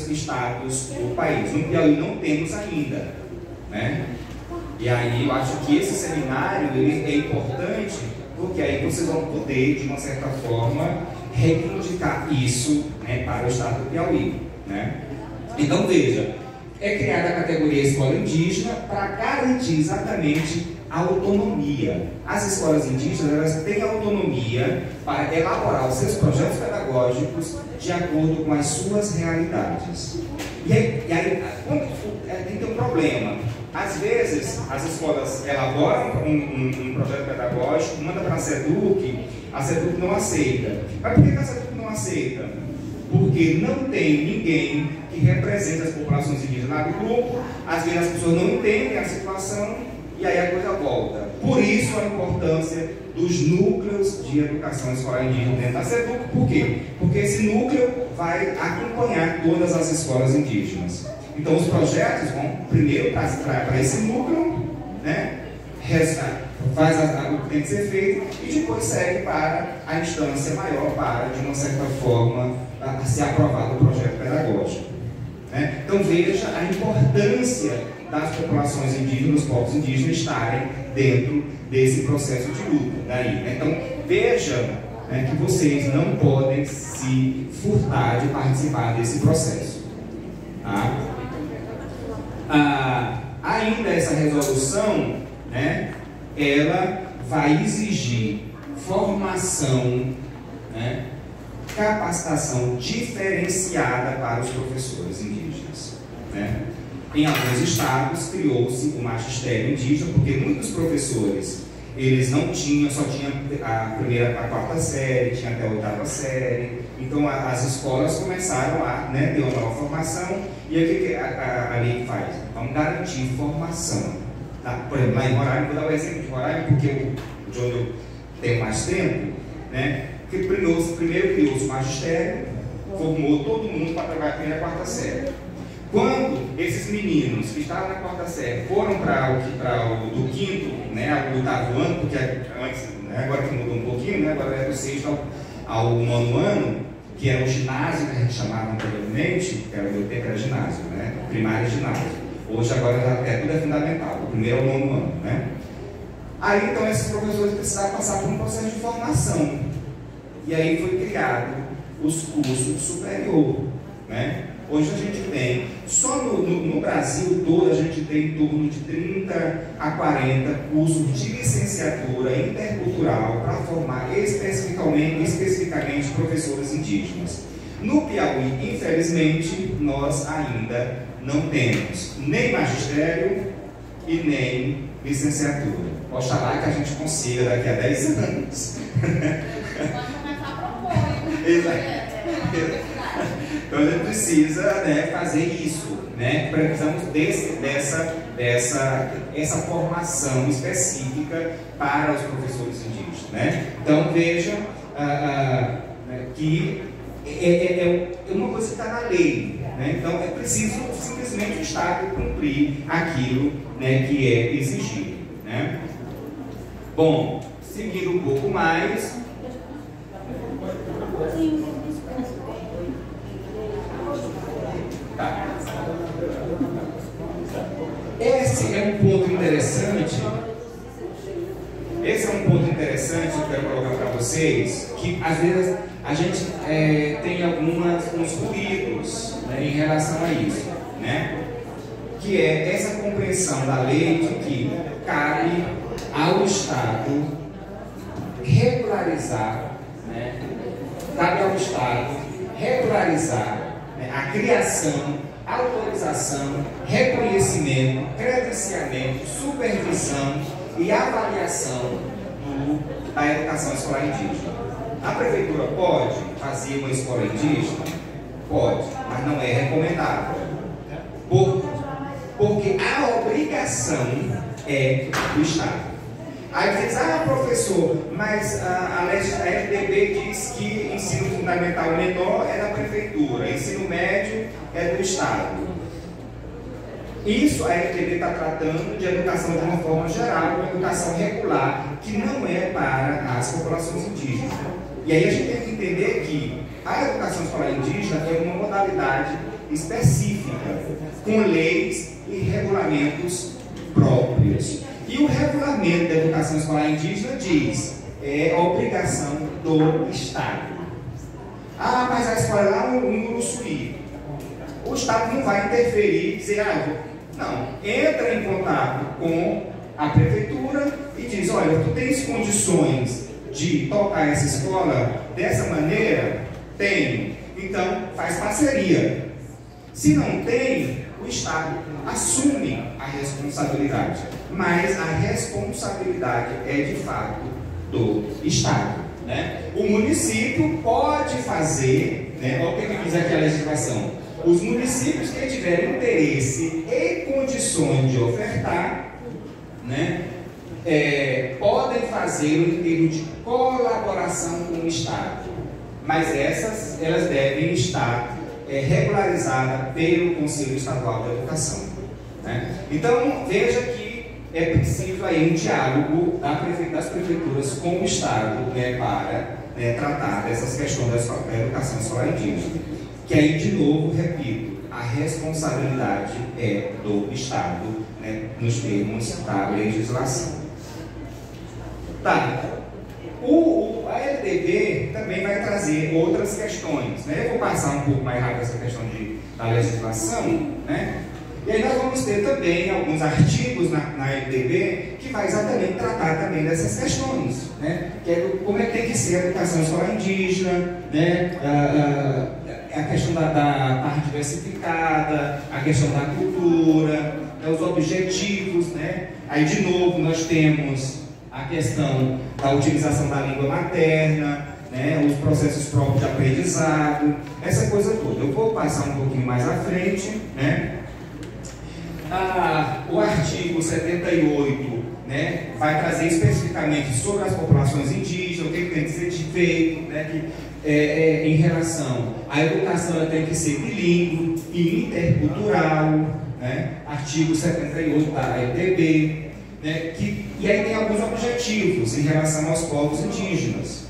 estados do país. No Piauí não temos ainda, né? E aí eu acho que esse seminário ele é importante, porque aí vocês vão poder, de uma certa forma, reivindicar isso, né, para o estado do Piauí, né? Então veja, é criada a categoria escola indígena para garantir exatamente a autonomia. As escolas indígenas, elas têm autonomia para elaborar os seus projetos pedagógicos de acordo com as suas realidades. E aí tem que ter um problema. Às vezes, as escolas elaboram um projeto pedagógico, manda para a SEDUC não aceita. Mas por que a SEDUC não aceita? Porque não tem ninguém que represente as populações indígenas lá do grupo, às vezes as pessoas não entendem a situação e aí a coisa volta. Por isso a importância dos núcleos de educação escolar indígena dentro da SEDUC. Por quê? Porque esse núcleo vai acompanhar todas as escolas indígenas. Então os projetos vão primeiro para esse núcleo, né? Faz o que tem que ser feito e depois segue para a instância maior para, de uma certa forma, ser aprovado o projeto pedagógico, né? Então veja a importância das populações indígenas, dos povos indígenas estarem dentro desse processo de luta daí, né? Então veja, né, que vocês não podem se furtar de participar desse processo, tá? Ainda essa resolução, né, ela vai exigir formação, né, capacitação diferenciada para os professores indígenas, né? Em alguns estados criou-se o magistério indígena, porque muitos professores eles não tinham, só tinham a primeira, a quarta série, tinha até a oitava série. Então as escolas começaram a, né, ter uma nova formação. E aí o que a lei faz? Vamos garantir formação. Tá? Por exemplo, lá em Roraima, vou dar o exemplo de Roraima, porque de onde eu tenho mais tempo, né? Que primeiro criou-se o magistério, formou todo mundo para trabalhar a primeira e a quarta série. Quando esses meninos que estavam na quarta série foram para o do quinto, né, ao oitavo ano, porque antes, né, agora que mudou um pouquinho, né, agora é do sexto ao nono ano, que era o ginásio que a gente chamava anteriormente, que era o meu tempo era ginásio, né, primário e ginásio. Hoje agora tudo é fundamental, do primeiro ao nono ano, né. Aí então esses professores precisavam passar por um processo de formação. E aí foi criado os cursos superior, né. Hoje a gente tem, só no Brasil todo, a gente tem em torno de 30 a 40 cursos de licenciatura intercultural para formar especificamente professores indígenas. No Piauí, infelizmente, nós ainda não temos nem magistério e nem licenciatura. Pode falar que a gente consiga daqui a 10 anos. Pode começar a propor. Exato. Então a gente precisa, né, fazer isso, né? Precisamos dessa formação específica para os professores indígenas, né? Então veja que é uma coisa que está na lei, né? Então é preciso simplesmente o Estado cumprir aquilo, né, que é exigido, né? Bom, seguindo um pouco mais. Tá. Esse é um ponto interessante. Esse é um ponto interessante que eu quero colocar para vocês, que às vezes a gente tem uns ruídos, né, em relação a isso, né? Que é essa compreensão da lei de que cabe ao Estado regular regularizar, né, cabe ao Estado regularizar, né, a criação, autorização, reconhecimento, credenciamento, supervisão e avaliação da educação escolar indígena. A prefeitura pode fazer uma escola indígena? Pode, mas não é recomendável. Porque a obrigação é do Estado. Aí você diz, professor, mas a LDB diz que ensino fundamental menor é da prefeitura, ensino médio é do Estado. Isso a LDB está tratando de educação de uma forma geral, uma educação regular, que não é para as populações indígenas. E aí a gente tem que entender que a educação escolar indígena é uma modalidade específica, com leis e regulamentos próprios. E o regulamento da educação escolar indígena diz, é obrigação do Estado. Mas a escola é lá no Uruçuí. O Estado não vai interferir e dizer, não, entra em contato com a prefeitura e diz, olha, tu tens condições de tocar essa escola dessa maneira? Tenho. Então, faz parceria. Se não tem, o Estado assume a responsabilidade. Mas a responsabilidade é, de fato, do Estado. Né? O município pode fazer, né? Olha o que diz aqui a legislação. Os municípios que tiverem interesse e condições de ofertar, né, podem fazer em termos de colaboração com o Estado. Mas elas devem estar regularizadas pelo Conselho Estadual da Educação. Né? Então, veja que é preciso aí um diálogo das prefeituras com o Estado, né, para tratar dessas questões da educação escolar indígena. Que aí, de novo, repito, a responsabilidade é do Estado, né, nos termos da legislação. Tá. A LDB também vai trazer outras questões. Né? Eu vou passar um pouco mais rápido essa questão da legislação, né? E aí nós vamos ter também alguns artigos na LDB que vai exatamente tratar também dessas questões, né? Que é como é que tem que ser a educação escolar indígena, né? A questão da parte diversificada, a questão da cultura, os objetivos, né? Aí de novo nós temos a questão da utilização da língua materna, né? Os processos próprios de aprendizado, essa coisa toda. Eu vou passar um pouquinho mais à frente, né? O artigo 78, né, vai trazer especificamente sobre as populações indígenas, o que tem que ser feito, né, em relação à educação, ela tem que ser bilíngue e intercultural, né, artigo 78 da LDB, né, e aí tem alguns objetivos em relação aos povos indígenas,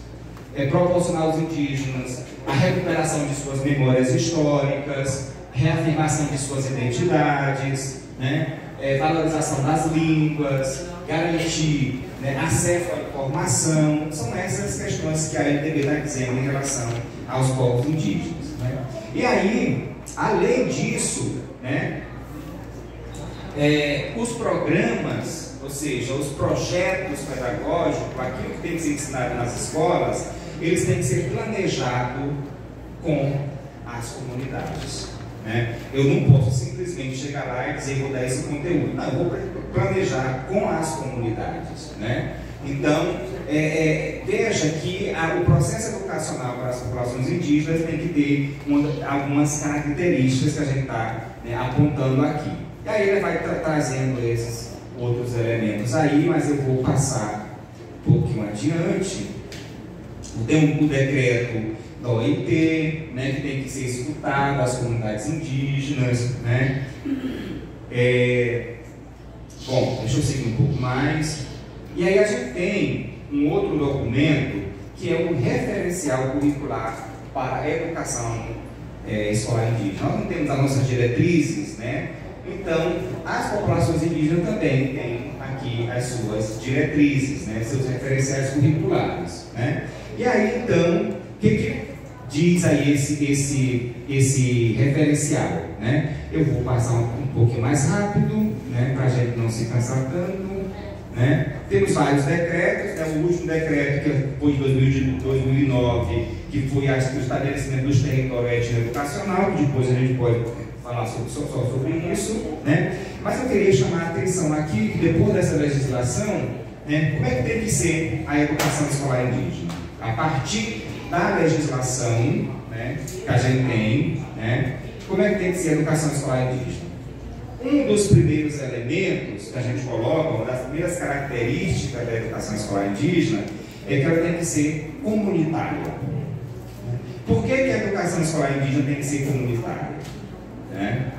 proporcionar aos indígenas a recuperação de suas memórias históricas, reafirmação de suas identidades, né? Valorização das línguas, garantir, né, acesso à informação. São essas questões que a LDB está dizendo em relação aos povos indígenas. Né? E aí, além disso, né, os programas, ou seja, os projetos pedagógicos, aquilo que tem que ser ensinado nas escolas, eles têm que ser planejados com as comunidades. Né? Eu não posso simplesmente chegar lá e dizer vou dar esse conteúdo. Não, eu vou planejar com as comunidades. Né? Então, veja que o processo educacional para as populações indígenas tem que ter algumas características que a gente está, né, apontando aqui. E aí ele vai trazendo esses outros elementos aí, mas eu vou passar um pouquinho adiante. Tem o decreto da OIT, né, que tem que ser escutado, as comunidades indígenas, né? Bom, deixa eu seguir um pouco mais. E aí a gente tem um outro documento que é um referencial curricular para a educação escolar indígena. Nós não temos as nossas diretrizes, né? Então, as populações indígenas também têm aqui as suas diretrizes, né? Seus referenciais curriculares, né? E aí, então, o que diz aí esse referencial, né? Eu vou passar um pouquinho mais rápido, né, para a gente não se cansar tanto. né? Temos vários decretos, né? O último decreto, que foi de 2009, que foi o estabelecimento dos territórios étnico-educacional, que depois a gente pode falar só sobre isso, né? Mas eu queria chamar a atenção aqui, que depois dessa legislação, né, como é que tem que ser a educação escolar indígena? A partir da legislação, né, que a gente tem, né, como é que tem que ser a educação escolar indígena? Um dos primeiros elementos que a gente coloca, uma das primeiras características da educação escolar indígena, é que ela tem que ser comunitária. Por que a educação escolar indígena tem que ser comunitária? Né?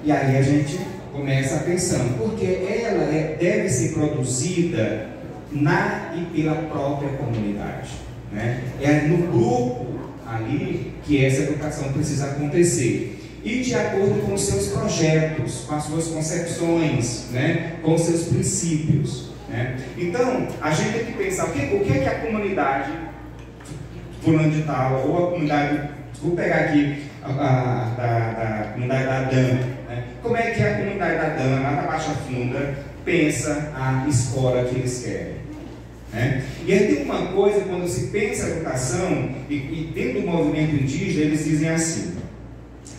E aí a gente começa pensando, porque ela deve ser produzida na e pela própria comunidade. Né? É no grupo ali que essa educação precisa acontecer. E de acordo com os seus projetos, com as suas concepções, né? Com os seus princípios. Né? Então, a gente tem que pensar o que é que a comunidade fulano de tal, ou a comunidade, vou pegar aqui a comunidade da Dan, né? Como é que a comunidade da Dan, lá na Baixa Funda, pensa a escola que eles querem? Né? E aí tem uma coisa, quando se pensa a educação, e dentro do movimento indígena, eles dizem assim: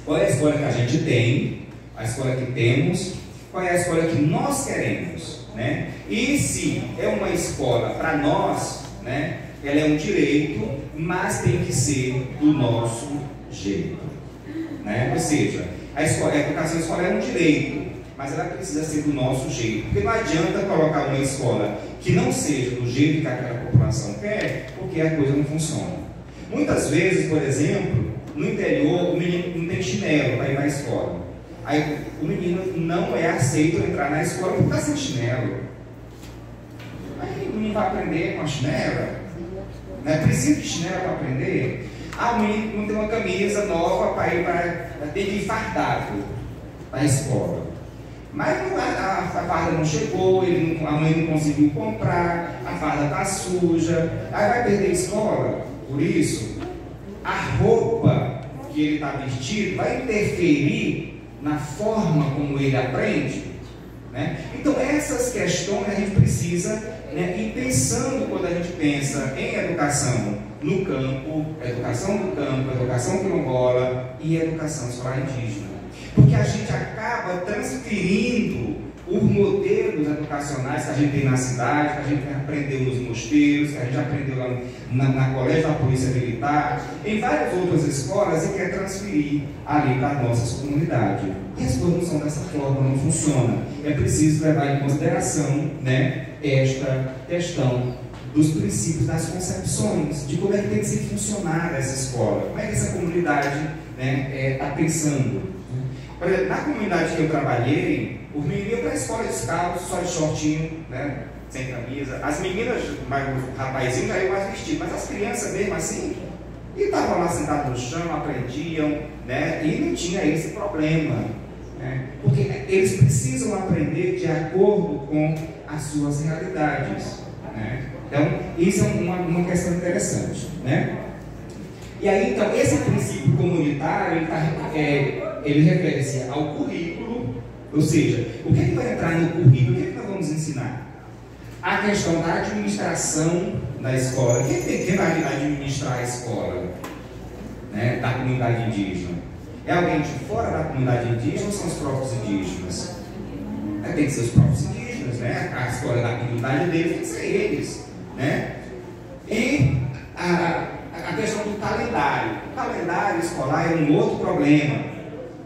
qual é a escola que a gente tem, a escola que temos, qual é a escola que nós queremos, né? E se é uma escola para nós, né, ela é um direito, mas tem que ser do nosso jeito, né? Ou seja, a educação escolar é um direito, mas ela precisa ser do nosso jeito, porque não adianta colocar uma escola que não seja do jeito que aquela população quer, porque a coisa não funciona. Muitas vezes, por exemplo, no interior, o menino não tem chinelo para ir na escola. Aí o menino não é aceito entrar na escola porque está sem chinelo. Aí o menino vai aprender com a chinela? Né? Precisa de chinelo para aprender? Ah, o menino não tem uma camisa nova para ir para... tem que ir fardado para a escola. Mas a farda não chegou, a mãe não conseguiu comprar, a farda está suja, aí vai perder a escola. Por isso, a roupa que ele está vestido vai interferir na forma como ele aprende, né? Então essas questões a gente precisa, né, ir pensando quando a gente pensa em educação no campo, educação do campo, educação quilombola e educação escolar indígena, porque a gente acaba transferindo os modelos educacionais que a gente tem na cidade, que a gente aprendeu nos mosteiros, que a gente aprendeu lá na Colégio da Polícia Militar, em várias outras escolas, e quer transferir ali para as nossas comunidades. E as coisas não são dessa forma, não funcionam. É preciso levar em consideração, né, esta questão dos princípios, das concepções, de como é que tem que ser funcionar essa escola, como é que essa comunidade, né, está pensando. Por exemplo, na comunidade que eu trabalhei, os meninos iam para a escola descalço, só de shortinho, né, sem camisa. As meninas, os rapazinhos já iam mais vestidos, mas as crianças mesmo assim, estavam lá sentados no chão, aprendiam, né, e não tinha esse problema, né, porque eles precisam aprender de acordo com as suas realidades, né. Então, isso é uma questão interessante, né. E aí, então, esse princípio comunitário, ele refere-se ao currículo, ou seja, o que vai entrar no currículo, o que nós vamos ensinar? A questão da administração da escola. Quem vai administrar a escola, né, da comunidade indígena? É alguém de fora da comunidade indígena ou são os próprios indígenas? Tem que ser os próprios indígenas, né? A escola da comunidade deles tem que ser eles, né? E a questão do calendário. O calendário escolar é um outro problema,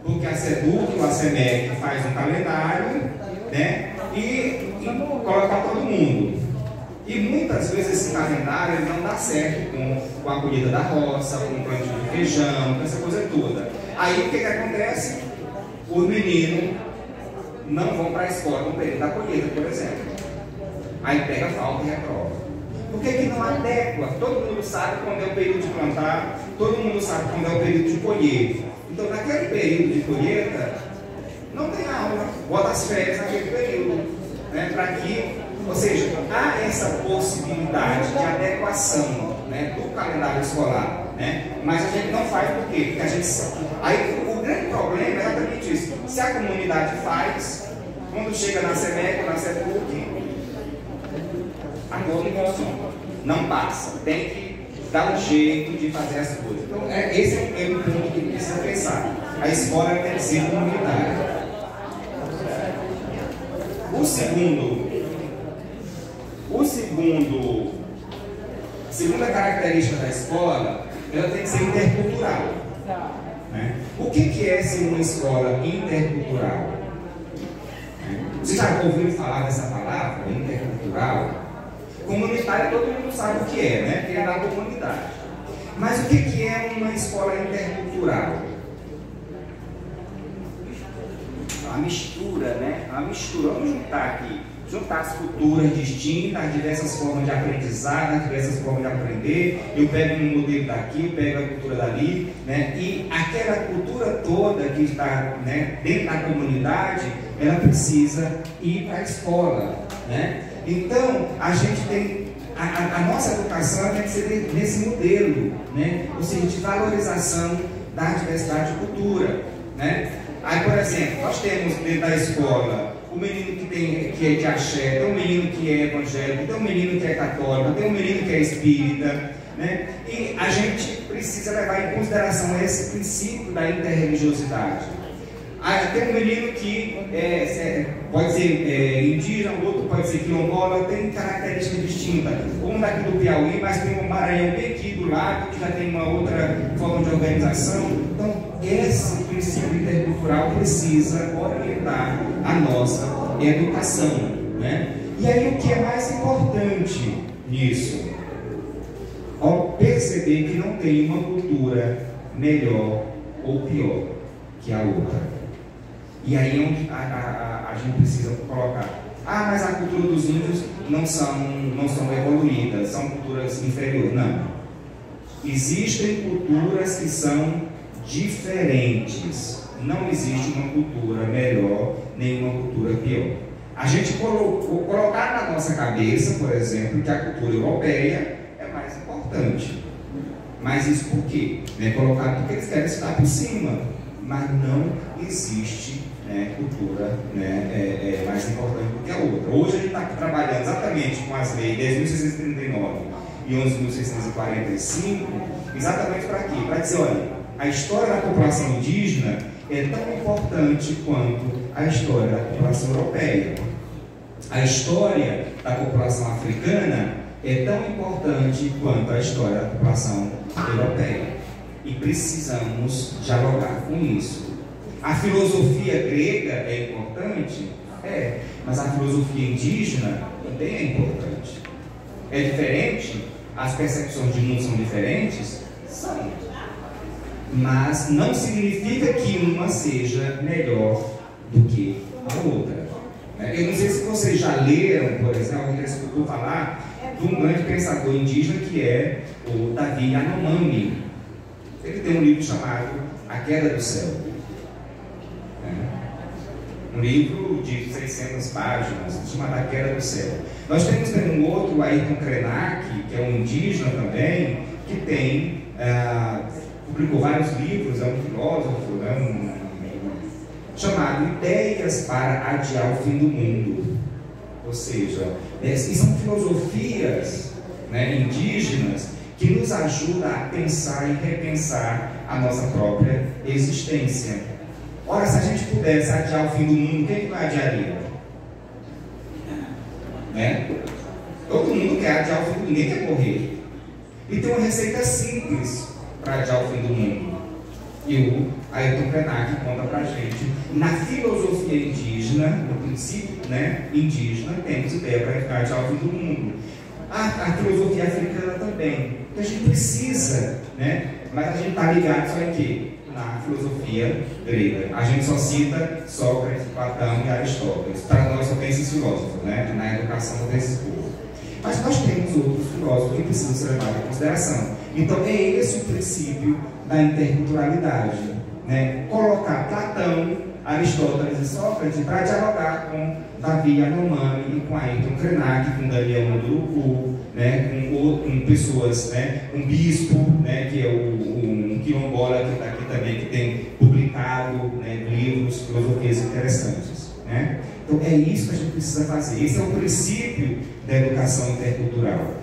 porque a SEDUC ou a SEMEC faz um calendário, né, e coloca para todo mundo. E muitas vezes esse calendário ele não dá certo com a colheita da roça, com o plantio de feijão, com essa coisa toda. Aí o que acontece? Os meninos não vão para a escola no período da colheita, por exemplo. Aí pega falta e reprova. Por que não adequa? Todo mundo sabe quando é o período de plantar, todo mundo sabe quando é o período de colher. Então, naquele período de colheita, não tem aula, bota as férias naquele período, né, para que, ou seja, há essa possibilidade de adequação, né, do calendário escolar, né, mas a gente não faz por quê? Porque a gente sabe. Aí o grande problema é exatamente isso. Se a comunidade faz, quando chega na SEMEC ou na SEDUC, agora não funciona. Não passa. Tem que dar um jeito de fazer as coisas. Então, esse é um ponto que precisa pensar. A escola tem que ser comunitária. A segunda característica da escola, ela tem que ser intercultural. Né? O que é ser uma escola intercultural? Você já ouviu falar dessa palavra, intercultural? Comunitária todo mundo sabe o que é, né? Que é da comunidade. Mas o que é uma escola intercultural? Uma mistura, né? Uma mistura. Vamos juntar aqui. Juntar as culturas distintas, as diversas formas de aprendizado, as diversas formas de aprender. Eu pego um modelo daqui, eu pego a cultura dali, né? E aquela cultura toda que está, né, dentro da comunidade, ela precisa ir para a escola, né? Então, a gente tem, a nossa educação tem que ser nesse modelo, né? Ou seja, de valorização da diversidade de cultura, né? Aí, por exemplo, nós temos dentro da escola o menino que é de axé, tem um menino que é evangélico, tem um menino que é católico, tem um menino que é espírita, né? E a gente precisa levar em consideração esse princípio da interreligiosidade. Tem um menino que pode ser indígena, o outro pode ser quilombola, tem características distintas. Um daqui do Piauí, mas tem um Maranhão bem aqui do lado, que já tem uma outra forma de organização. Então, esse princípio intercultural precisa orientar a nossa educação, né? E aí, o que é mais importante nisso? Perceber que não tem uma cultura melhor ou pior que a outra. E aí é onde a gente precisa colocar. Mas a cultura dos índios não são evoluídas, são culturas inferiores. Não. Existem culturas que são diferentes. Não existe uma cultura melhor, nem uma cultura pior. A gente colocar na nossa cabeça, por exemplo, que a cultura europeia é mais importante. Mas isso por quê? Colocar porque eles querem estar por cima. Mas não existe, né, cultura, né, mais importante do que a outra. Hoje a gente está trabalhando exatamente com as leis 10.639 e 11.645, exatamente para quê? Para dizer, olha, a história da população indígena é tão importante quanto a história da população europeia. A história da população africana é tão importante quanto a história da população europeia. E precisamos dialogar com isso. A filosofia grega é importante? É, mas a filosofia indígena também é importante. É diferente? As percepções de mundo são diferentes? São. Mas não significa que uma seja melhor do que a outra. Eu não sei se vocês já leram, por exemplo, já escutou falar de um grande pensador indígena que é o Davi Yanomami. Ele tem um livro chamado A Queda do Céu. Um livro de 600 páginas, chamado A Queda do Céu. Nós temos também um outro, Ayrton Krenak, que é um indígena também, que tem, publicou vários livros, é um filósofo, chamado Ideias para Adiar o Fim do Mundo. Ou seja, são filosofias, indígenas, que nos ajuda a pensar e repensar a nossa própria existência. Ora, se a gente pudesse adiar o fim do mundo, quem que não adiaria? Todo mundo quer adiar o fim do mundo, ninguém quer morrer. E tem uma receita simples para adiar o fim do mundo. E o Ayrton Krenak conta para a gente. Na filosofia indígena, no princípio indígena, temos ideia para adiar o fim do mundo. A filosofia africana também. Então a gente precisa, mas a gente está ligado só em quê? Na filosofia grega. A gente só cita Sócrates, Platão e Aristóteles. Para nós só tem esses filósofos, na educação só tem esses povos. Mas nós temos outros filósofos que precisam ser levados em consideração. Então é esse o princípio da interculturalidade. Colocar Platão, Aristóteles e Sócrates para dialogar com Davi Yanomami e com Ayrton Krenak, com Daniel Munduruku, com pessoas, um bispo, que é um quilombola que está aqui também, que tem publicado livros, filosofias interessantes. Então é isso que a gente precisa fazer. Esse é o princípio da educação intercultural.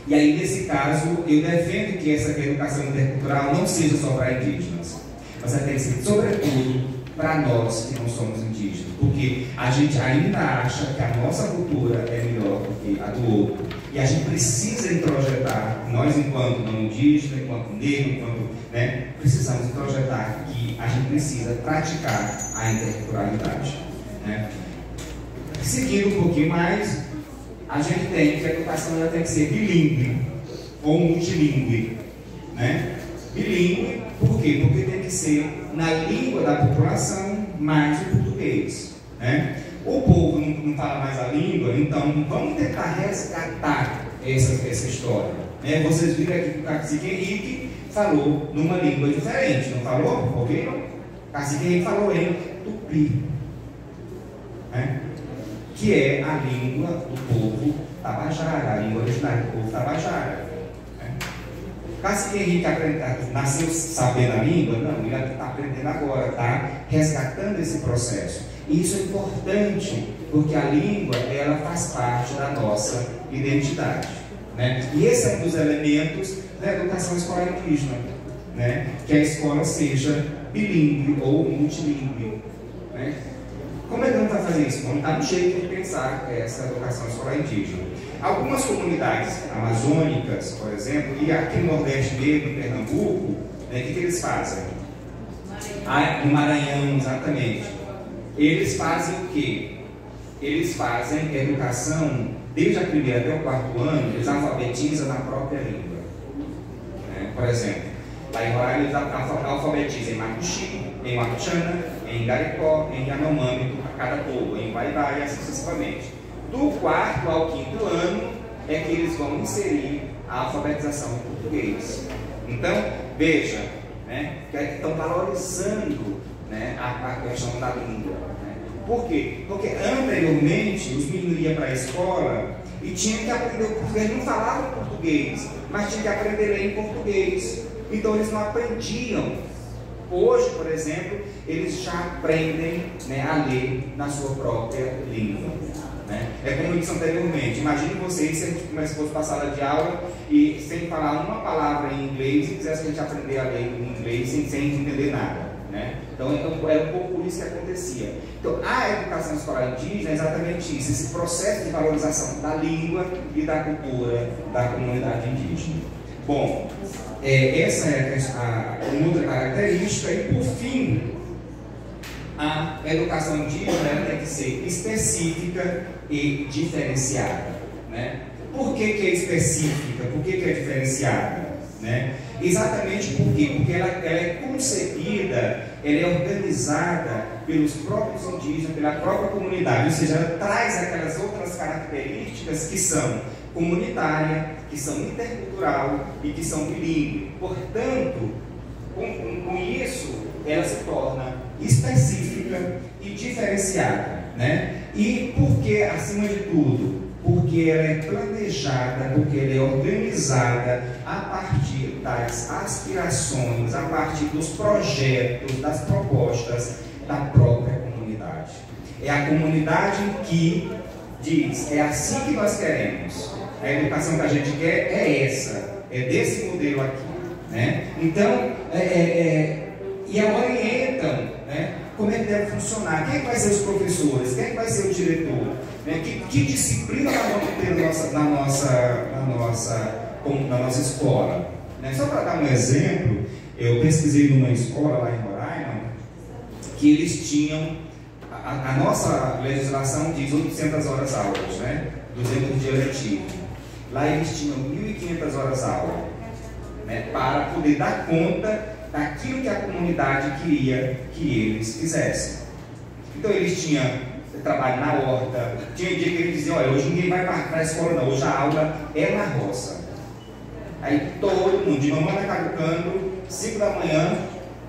E aí, nesse caso, eu defendo que essa educação intercultural não seja só para indígenas, mas ela tem que ser, sobretudo, para nós que não somos indígenas, porque a gente ainda acha que a nossa cultura é melhor do que a do outro, e a gente precisa introjetar, nós enquanto não indígena, enquanto negro, enquanto, precisamos introjetar que a gente precisa praticar a interculturalidade, né? Seguindo um pouquinho mais, a gente tem que a educação ela tem que ser bilíngue ou multilíngue, né? Bilíngue, por quê? Porque tem que ser na língua da população mais o português, né? O povo não fala mais a língua, então vamos tentar resgatar essa história, né? Vocês viram aqui que o Cacique Henrique falou numa língua diferente, não falou? Ouviram? O Cacique Henrique falou em tupi, né? Que é a língua do povo tabajara, a língua originária do povo tabajara. O Cacique Henrique nasceu sabendo a língua? Não, ele está aprendendo agora, está resgatando esse processo. E isso é importante, porque a língua, ela faz parte da nossa identidade, né? E esse é um dos elementos da educação escolar indígena, né? Que a escola seja bilíngue ou multilíngue, né? Como é que vamos fazer isso? Vamos dar um jeito de pensar essa educação escolar indígena. Algumas comunidades amazônicas, por exemplo, e aqui no Nordeste mesmo, em Pernambuco, o que eles fazem? No Maranhão, exatamente. Eles fazem o quê? Eles fazem educação, desde a primeira até o quarto ano, eles alfabetizam na própria língua. Por exemplo, lá em Roraima eles alfabetizam em Macuxi, em Macuxana, em Garicó, em Yanomami, a cada povo, em Vai-Vai e assim sucessivamente. Do quarto ao quinto ano é que eles vão inserir a alfabetização em português. Então, veja, que estão valorizando, a questão da língua. Por quê? Porque anteriormente os meninos iam para a escola e tinham que aprender o português, não falavam português, mas tinham que aprender a ler em português. Então eles não aprendiam. Hoje, por exemplo, eles já aprendem, a ler na sua própria língua. É como eu disse anteriormente, imagine vocês se a gente fosse para a sala de aula e sem falar uma palavra em inglês e quisesse a gente aprender a ler em inglês sem entender nada. Então era um pouco isso que acontecia. Então a educação escolar indígena é exatamente isso, esse processo de valorização da língua e da cultura da comunidade indígena. Bom, essa é uma outra característica. E por fim, a educação indígena tem que ser específica e diferenciada. Por que é específica? Por que é diferenciada? Exatamente por quê? Porque ela é concebida, ela é organizada pelos próprios indígenas, pela própria comunidade, ou seja, ela traz aquelas outras características que são comunitária, que são intercultural e que são bilíngue. Portanto, com isso, ela se torna específica e diferenciada, E por que, acima de tudo? Porque ela é planejada, porque ela é organizada a partir das aspirações, a partir dos projetos, das propostas da própria comunidade. É a comunidade que diz, é assim que nós queremos. A educação que a gente quer é essa, é desse modelo aqui, Então, e orientam, como é que deve funcionar, quem vai ser os professores, quem vai ser o diretor, que disciplina nós vamos ter na nossa escola. Só para dar um exemplo, eu pesquisei numa escola lá em Roraima, que eles tinham, a nossa legislação diz 800 horas aulas, 200 dias letivos. Lá eles tinham 1.500 horas aula, para poder dar conta daquilo que a comunidade queria que eles fizessem. Então eles tinham trabalho na horta, tinha dia que eles diziam, olha, hoje ninguém vai para a escola não, hoje a aula é na roça. Aí todo mundo, de mamãe na caducando, 5 da manhã,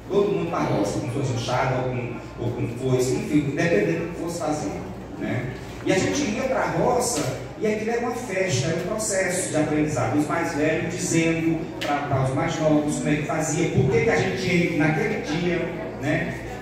todo mundo para a roça, com sua enxada ou com foice, enfim, dependendo do que fosse fazer. E a gente ia para a roça e aquilo era uma festa, era um processo de aprendizado. Os mais velhos dizendo para os mais novos como é que fazia, por que a gente tinha ido naquele dia,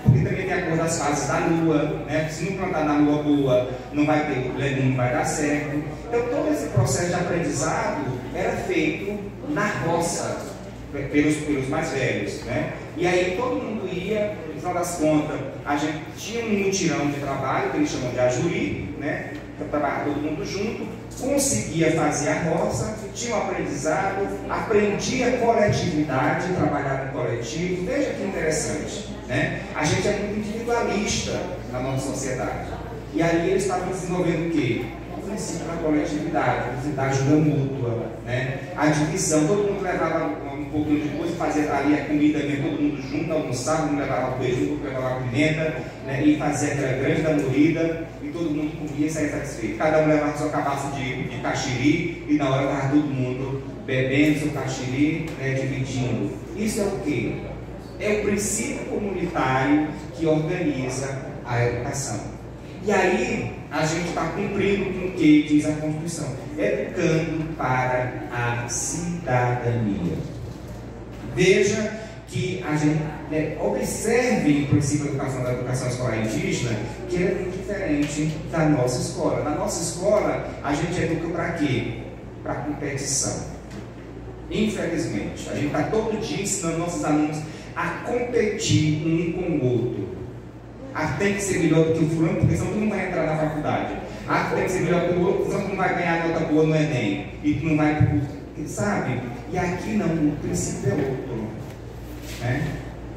Porque porque também tem a cor das fases da lua, né? Se não plantar na lua boa, não vai ter, o legume não vai dar certo. Então todo esse processo de aprendizado era feito na roça, pelos mais velhos, né? E aí todo mundo ia, no final das contas, a gente tinha um mutirão de trabalho, que eles chamam de ajuri, né? Trabalhava todo mundo junto, conseguia fazer a roça, tinha um aprendizado, aprendia coletividade, trabalhar com coletivo. Veja que interessante, né? A gente é muito individualista na nossa sociedade. E aí eles estavam desenvolvendo o quê? O princípio da coletividade, da ajuda mútua, né? A divisão, todo mundo levava um pouquinho de coisa, fazia ali a comida mesmo, todo mundo junto, almoçava, um levava o beiju, outro levava a pimenta, né? E fazia aquela grande damorida, e todo mundo comia e saía satisfeito. Cada um levava sua cabaça de caxiri, e na hora estava todo mundo bebendo seu caxiri, né? Dividindo. Isso é o quê? É o princípio comunitário que organiza a educação. E aí, a gente está cumprindo com o que diz a Constituição, educando para a cidadania. Veja que a gente observe o princípio da educação escolar indígena, que ele é muito diferente da nossa escola. Na nossa escola, a gente educa para quê? Para competição. Infelizmente, a gente está todo dia ensinando nossos alunos a competir um com o outro. Tem que ser melhor do que o fulano, porque senão tu não vai entrar na faculdade. Tem que ser melhor do que o outro, senão tu não vai ganhar nota boa no Enem. E tu não vai, sabe? E aqui não, o princípio é outro, né?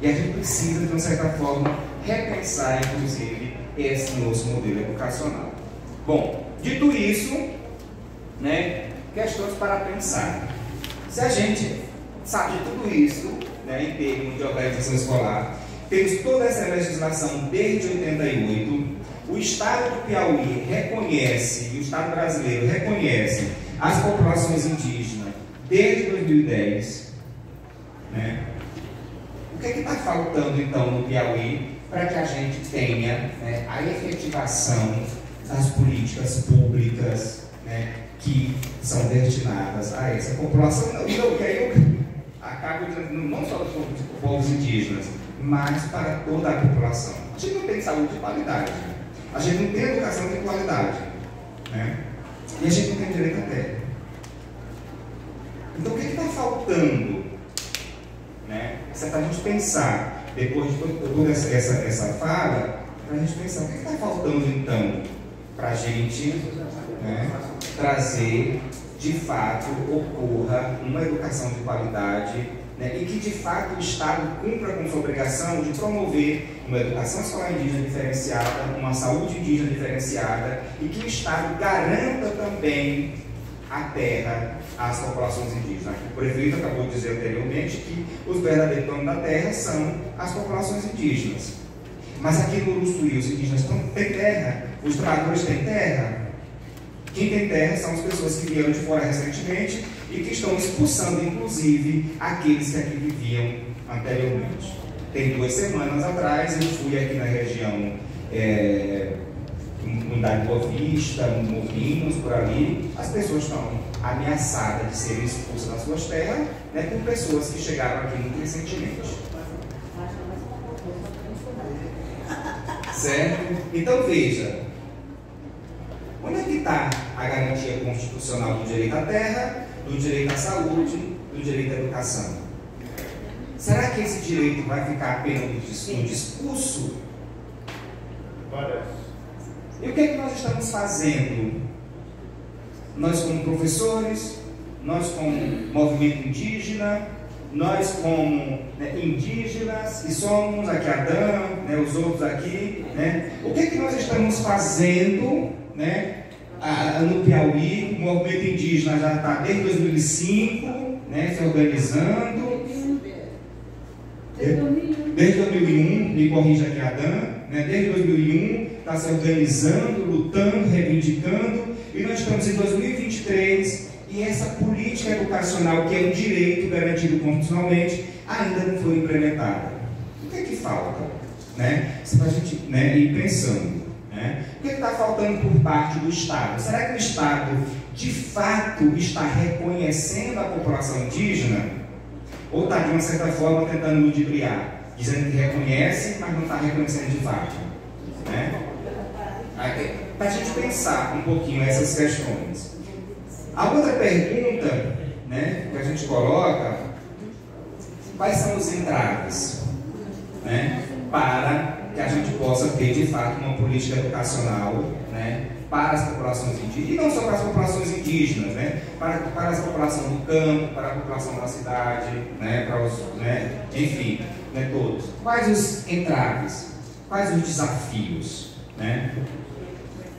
E a gente precisa, de uma certa forma, repensar, inclusive, esse nosso modelo educacional. Bom, dito isso, né, questões para pensar. Se a gente sabe de tudo isso, né, em termos de organização escolar, temos toda essa legislação desde 88, o Estado do Piauí reconhece, e o Estado brasileiro reconhece as populações indígenas desde 2010, né? O que está faltando então no Piauí para que a gente tenha, né, a efetivação das políticas públicas, né, que são destinadas a essa população? E eu acabo dizendo não só dos povos indígenas, mas para toda a população. A gente não tem saúde de qualidade, a gente não tem educação de qualidade, né? E a gente não tem direito à terra. Então o que está faltando, né? Isso é para a gente pensar, depois de toda essa fala, para a gente pensar o que está faltando então para a gente, né, trazer de fato ocorra uma educação de qualidade, né, e que de fato o Estado cumpra com sua obrigação de promover uma educação escolar indígena diferenciada, uma saúde indígena diferenciada, e que o Estado garanta também a terra às populações indígenas. O prefeito acabou de dizer anteriormente que os verdadeiros donos da terra são as populações indígenas. Mas aqui no Uruçuí, os indígenas têm terra, os trabalhadores têm terra. Quem tem terra são as pessoas que vieram de fora recentemente e que estão expulsando, inclusive, aqueles que aqui viviam anteriormente. Tem 2 semanas atrás, eu fui aqui na região da Boa Vista, Morrinhos, por ali. As pessoas estão ameaçadas de serem expulsas das suas terras, né, por pessoas que chegaram aqui muito recentemente. Certo? Então veja, onde é que está a garantia constitucional do direito à terra, do direito à saúde, do direito à educação? Será que esse direito vai ficar apenas no discurso? E o que é que nós estamos fazendo? Nós como professores, nós como movimento indígena, nós como, né, indígenas, que somos aqui Adão, né, os outros aqui, né? O que é que nós estamos fazendo, né, no Piauí? O movimento indígena já está desde 2005, né, se organizando. Desde 2001, me corrija aqui Adão, né, desde 2001 está se organizando, lutando, reivindicando, e nós estamos em 2023 e essa política educacional, que é um direito garantido constitucionalmente, ainda não foi implementada. O que é que falta? Né? Isso para a gente, né, ir pensando. Né? O que está faltando por parte do Estado? Será que o Estado, de fato, está reconhecendo a população indígena? Ou está, de uma certa forma, tentando ludibriar? dizendo que reconhece, mas não está reconhecendo de fato, né? Para a gente pensar um pouquinho essas questões. A outra pergunta, né, que a gente coloca: quais são os entraves, né, para que a gente possa ter de fato uma política educacional, né, para as populações indígenas, e não só para as populações indígenas, né, para as populações do campo, para a população da cidade, né, para os, né, enfim, né, todos. Quais os entraves? Quais os desafios, né?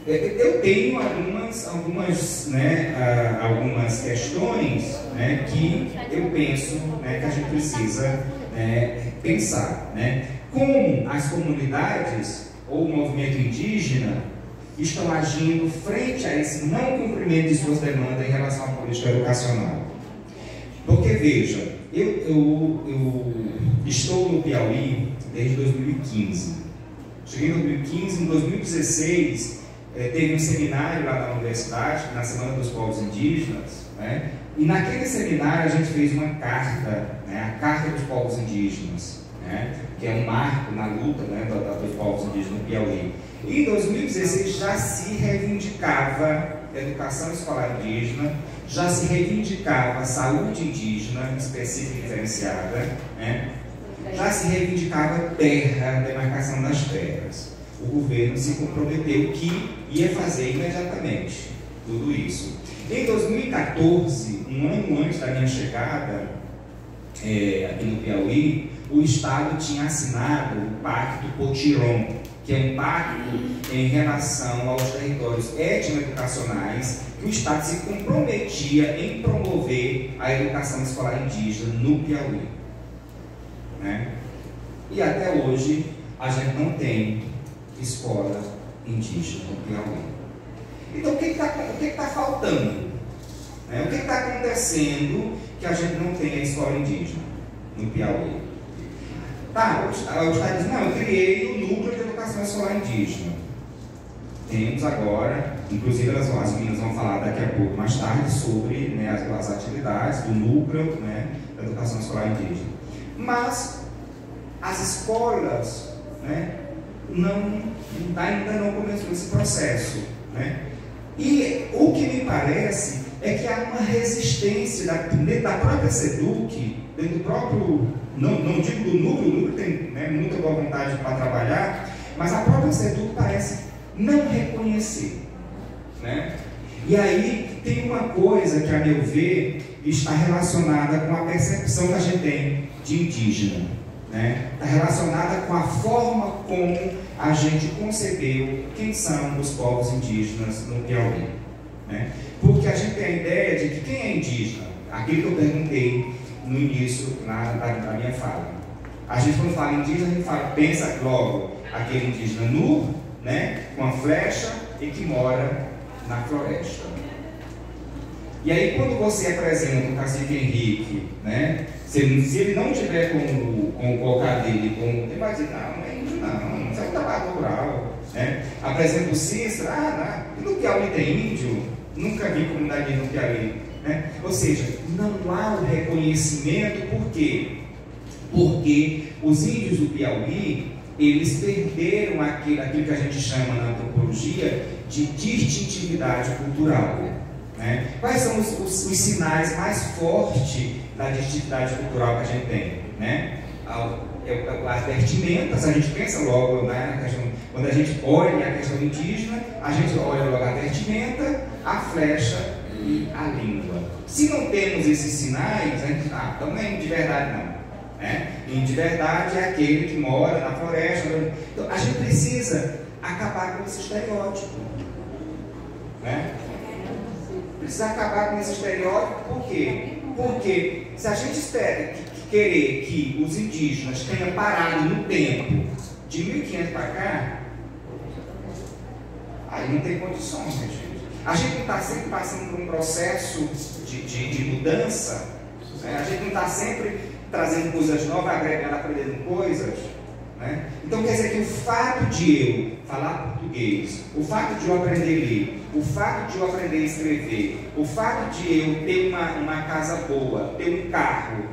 Eu tenho algumas questões, né, que eu penso, né, que a gente precisa, pensar, né? Como as comunidades ou o movimento indígena estão agindo frente a esse não cumprimento de suas demandas em relação à política educacional. Porque, veja, eu estou no Piauí desde 2015. Cheguei em 2015, em 2016, teve um seminário lá na universidade, na Semana dos Povos Indígenas, né? E naquele seminário a gente fez uma carta, né, a Carta dos Povos Indígenas, né, que é um marco na luta, né, dos povos indígenas no Piauí. E em 2016 já se reivindicava educação escolar indígena, já se reivindicava saúde indígena específica e diferenciada, né? Já se reivindicava terra, demarcação das terras. O governo se comprometeu que ia fazer imediatamente tudo isso. Em 2014, um ano antes da minha chegada aqui no Piauí, o Estado tinha assinado o Pacto Potiron, que é um pacto em relação aos territórios etnoeducacionais, que o Estado se comprometia em promover a educação escolar indígena no Piauí, né? E até hoje a gente não tem escola indígena no Piauí. Então o que está faltando? Né? O que está acontecendo que a gente não tem a escola indígena no Piauí? Tá, o Estado diz: não, eu criei o núcleo de educação escolar indígena. Temos agora, inclusive as meninas vão falar daqui a pouco, mais tarde, sobre, né, as atividades do núcleo, né, da educação escolar indígena. Mas as escolas, né, ainda não começou esse processo, né? E o que me parece é que há uma resistência dentro da própria SEDUC, dentro do próprio, não digo do núcleo, o núcleo tem, né, muita boa vontade para trabalhar, mas a própria SEDUC parece não reconhecer, né? E aí tem uma coisa que, a meu ver, está relacionada com a percepção que a gente tem de indígena, né? Está relacionada com a forma como a gente concebeu quem são os povos indígenas no Piauí, né? Porque a gente tem a ideia de que quem é indígena, aquilo que eu perguntei no início da minha fala. A gente, quando fala indígena, a gente pensa logo aquele indígena nu, né, com a flecha e que mora na floresta. E aí, quando você apresenta o cacique Henrique, né, se ele não tiver com o colocar dele, ele vai dizer: não é índio, não, isso é um trabalho rural, né? Apresenta o Cícera: no Piauí tem índio? Nunca vi comunidade no Piauí, né? Ou seja, não há o reconhecimento. Por quê? Porque os índios do Piauí, eles perderam aquilo que a gente chama na antropologia de distintividade cultural, né? Quais são os sinais mais fortes da distintividade cultural que a gente tem, né? As vestimentas, a gente pensa logo, né, na questão, quando a gente olha a questão indígena, a gente olha logo a vestimenta, a flecha e a língua. Se não temos esses sinais, a gente então não é de verdade não, né? E de verdade é aquele que mora na floresta. Então a gente precisa acabar com esse estereótipo, né? Precisa acabar com esse estereótipo. Por quê? Porque se a gente querer que os indígenas tenham parado no tempo de 1500 para cá, aí não tem condições, né, gente? A gente não está sempre passando por um processo de mudança, né? A gente não está sempre trazendo coisas novas, agregando, aprendendo coisas, né? Então quer dizer que o fato de eu falar português, o fato de eu aprender a ler, o fato de eu aprender a escrever, o fato de eu ter uma casa boa, ter um carro,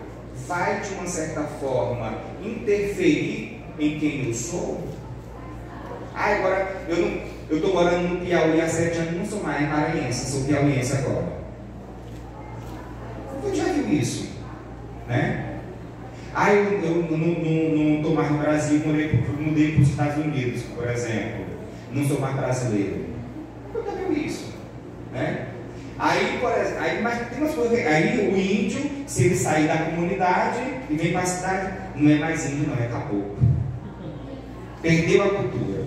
vai de uma certa forma interferir em quem eu sou? Agora, eu estou morando no Piauí há 7 anos, não sou mais maranhense, sou piauiense agora. Eu já vi isso, né? Eu não estou mais no Brasil, mudei para os Estados Unidos, por exemplo. Não sou mais brasileiro. Eu já vi isso, né? Aí, por exemplo, mas tem umas coisas. Aí o índio, se ele sair da comunidade e vem para a cidade, não é mais índio, não, é caboclo. Perdeu a cultura.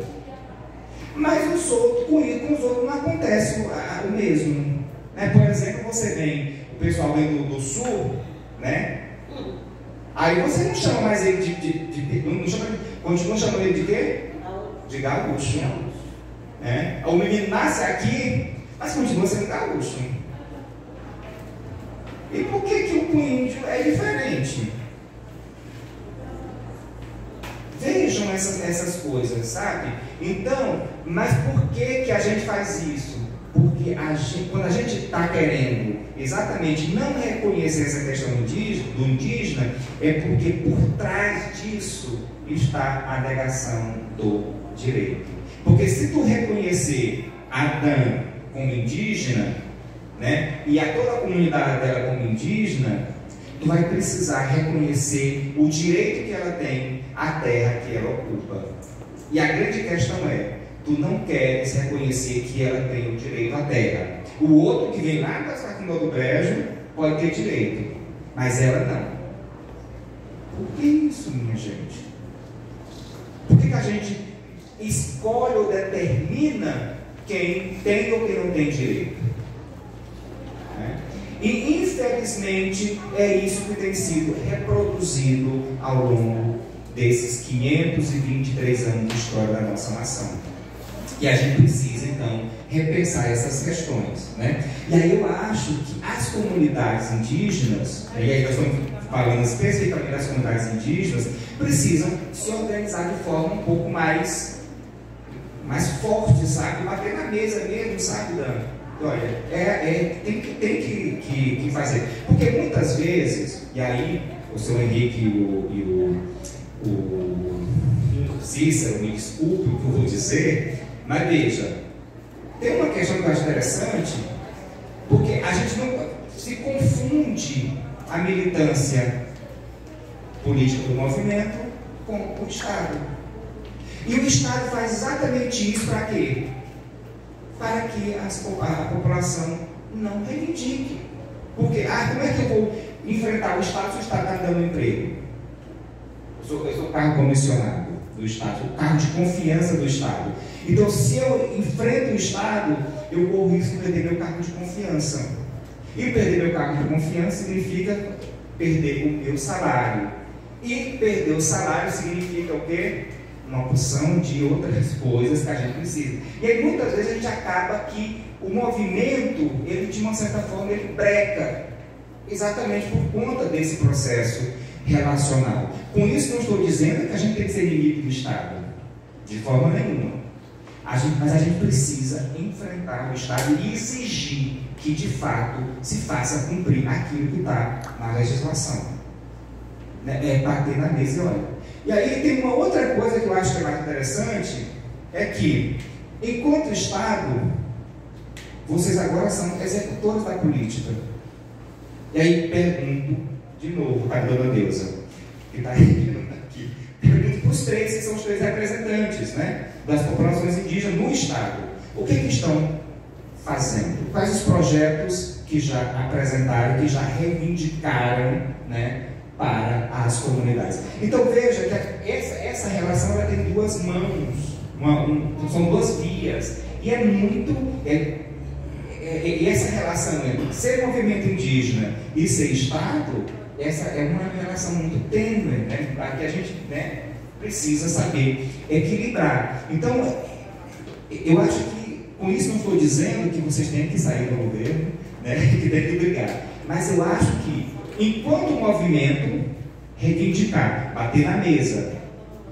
Mas os outros, com os outros não acontece o mesmo, né? Por exemplo, você vem, o pessoal vem do sul, né? Aí você não chama mais ele continua chamando ele de quê? De gaúcho. Né? O menino nasce aqui, mas continua sendo gaúcho. E por que o índio é diferente? Vejam essas coisas, sabe? Então, mas por que a gente faz isso? Porque quando a gente está querendo exatamente não reconhecer essa questão do indígena, é porque por trás disso está a negação do direito. Porque se tu reconhecer Adã como indígena, né, e a toda a comunidade dela como indígena, tu vai precisar reconhecer o direito que ela tem à terra que ela ocupa. E a grande questão é, tu não queres reconhecer que ela tem o direito à terra. O outro que vem lá da Sacundó do Brejo pode ter direito, mas ela não. Por que isso, minha gente? Por que a gente escolhe ou determina quem tem ou quem não tem direito? E infelizmente é isso que tem sido reproduzido ao longo desses 523 anos de história da nossa nação. E a gente precisa então repensar essas questões, né? E aí eu acho que as comunidades indígenas, e aí nós estamos falando especificamente das comunidades indígenas, precisam se organizar de forma um pouco mais forte, sabe? Bater na mesa mesmo, sabe, Dan? Olha, tem que fazer. Porque muitas vezes, e aí o seu Henrique e o Cícero, me desculpe o que eu vou dizer, mas veja, tem uma questão que eu acho interessante, porque a gente não se confunde a militância política do movimento com o Estado. E o Estado faz exatamente isso para quê? Para que a população não reivindique. Porque, como é que eu vou enfrentar o Estado se o Estado está me dando emprego? Eu sou cargo comissionado do Estado, sou cargo de confiança do Estado. Então, se eu enfrento o Estado, eu corro o risco de perder meu cargo de confiança. E perder meu cargo de confiança significa perder o meu salário. E perder o salário significa o quê? Uma porção de outras coisas que a gente precisa. E aí muitas vezes a gente acaba que o movimento, ele de uma certa forma, ele breca, exatamente por conta desse processo relacional. Com isso não estou dizendo que a gente tem que ser inimigo do Estado, de forma nenhuma. Mas a gente precisa enfrentar o Estado e exigir que de fato se faça cumprir aquilo que está na legislação. É bater na mesa e olha. E aí tem uma outra coisa que eu acho que é mais interessante, é que, enquanto Estado, vocês agora são executores da política. E aí pergunto, de novo, para a dona Deusa, que está aqui, pergunto para os três, que são os três representantes, né, das populações indígenas no Estado. O que estão fazendo? Quais os projetos que já apresentaram, que já reivindicaram, né, para as comunidades? Então veja que essa relação ela tem duas mãos, são duas vias, e é muito e essa relação entre ser movimento indígena e ser Estado, essa é uma relação muito tênue, né, que a gente, né, precisa saber equilibrar. Então eu acho que com isso não estou dizendo que vocês têm que sair do governo, né, que tem que brigar, mas eu acho que enquanto o movimento reivindicar, bater na mesa,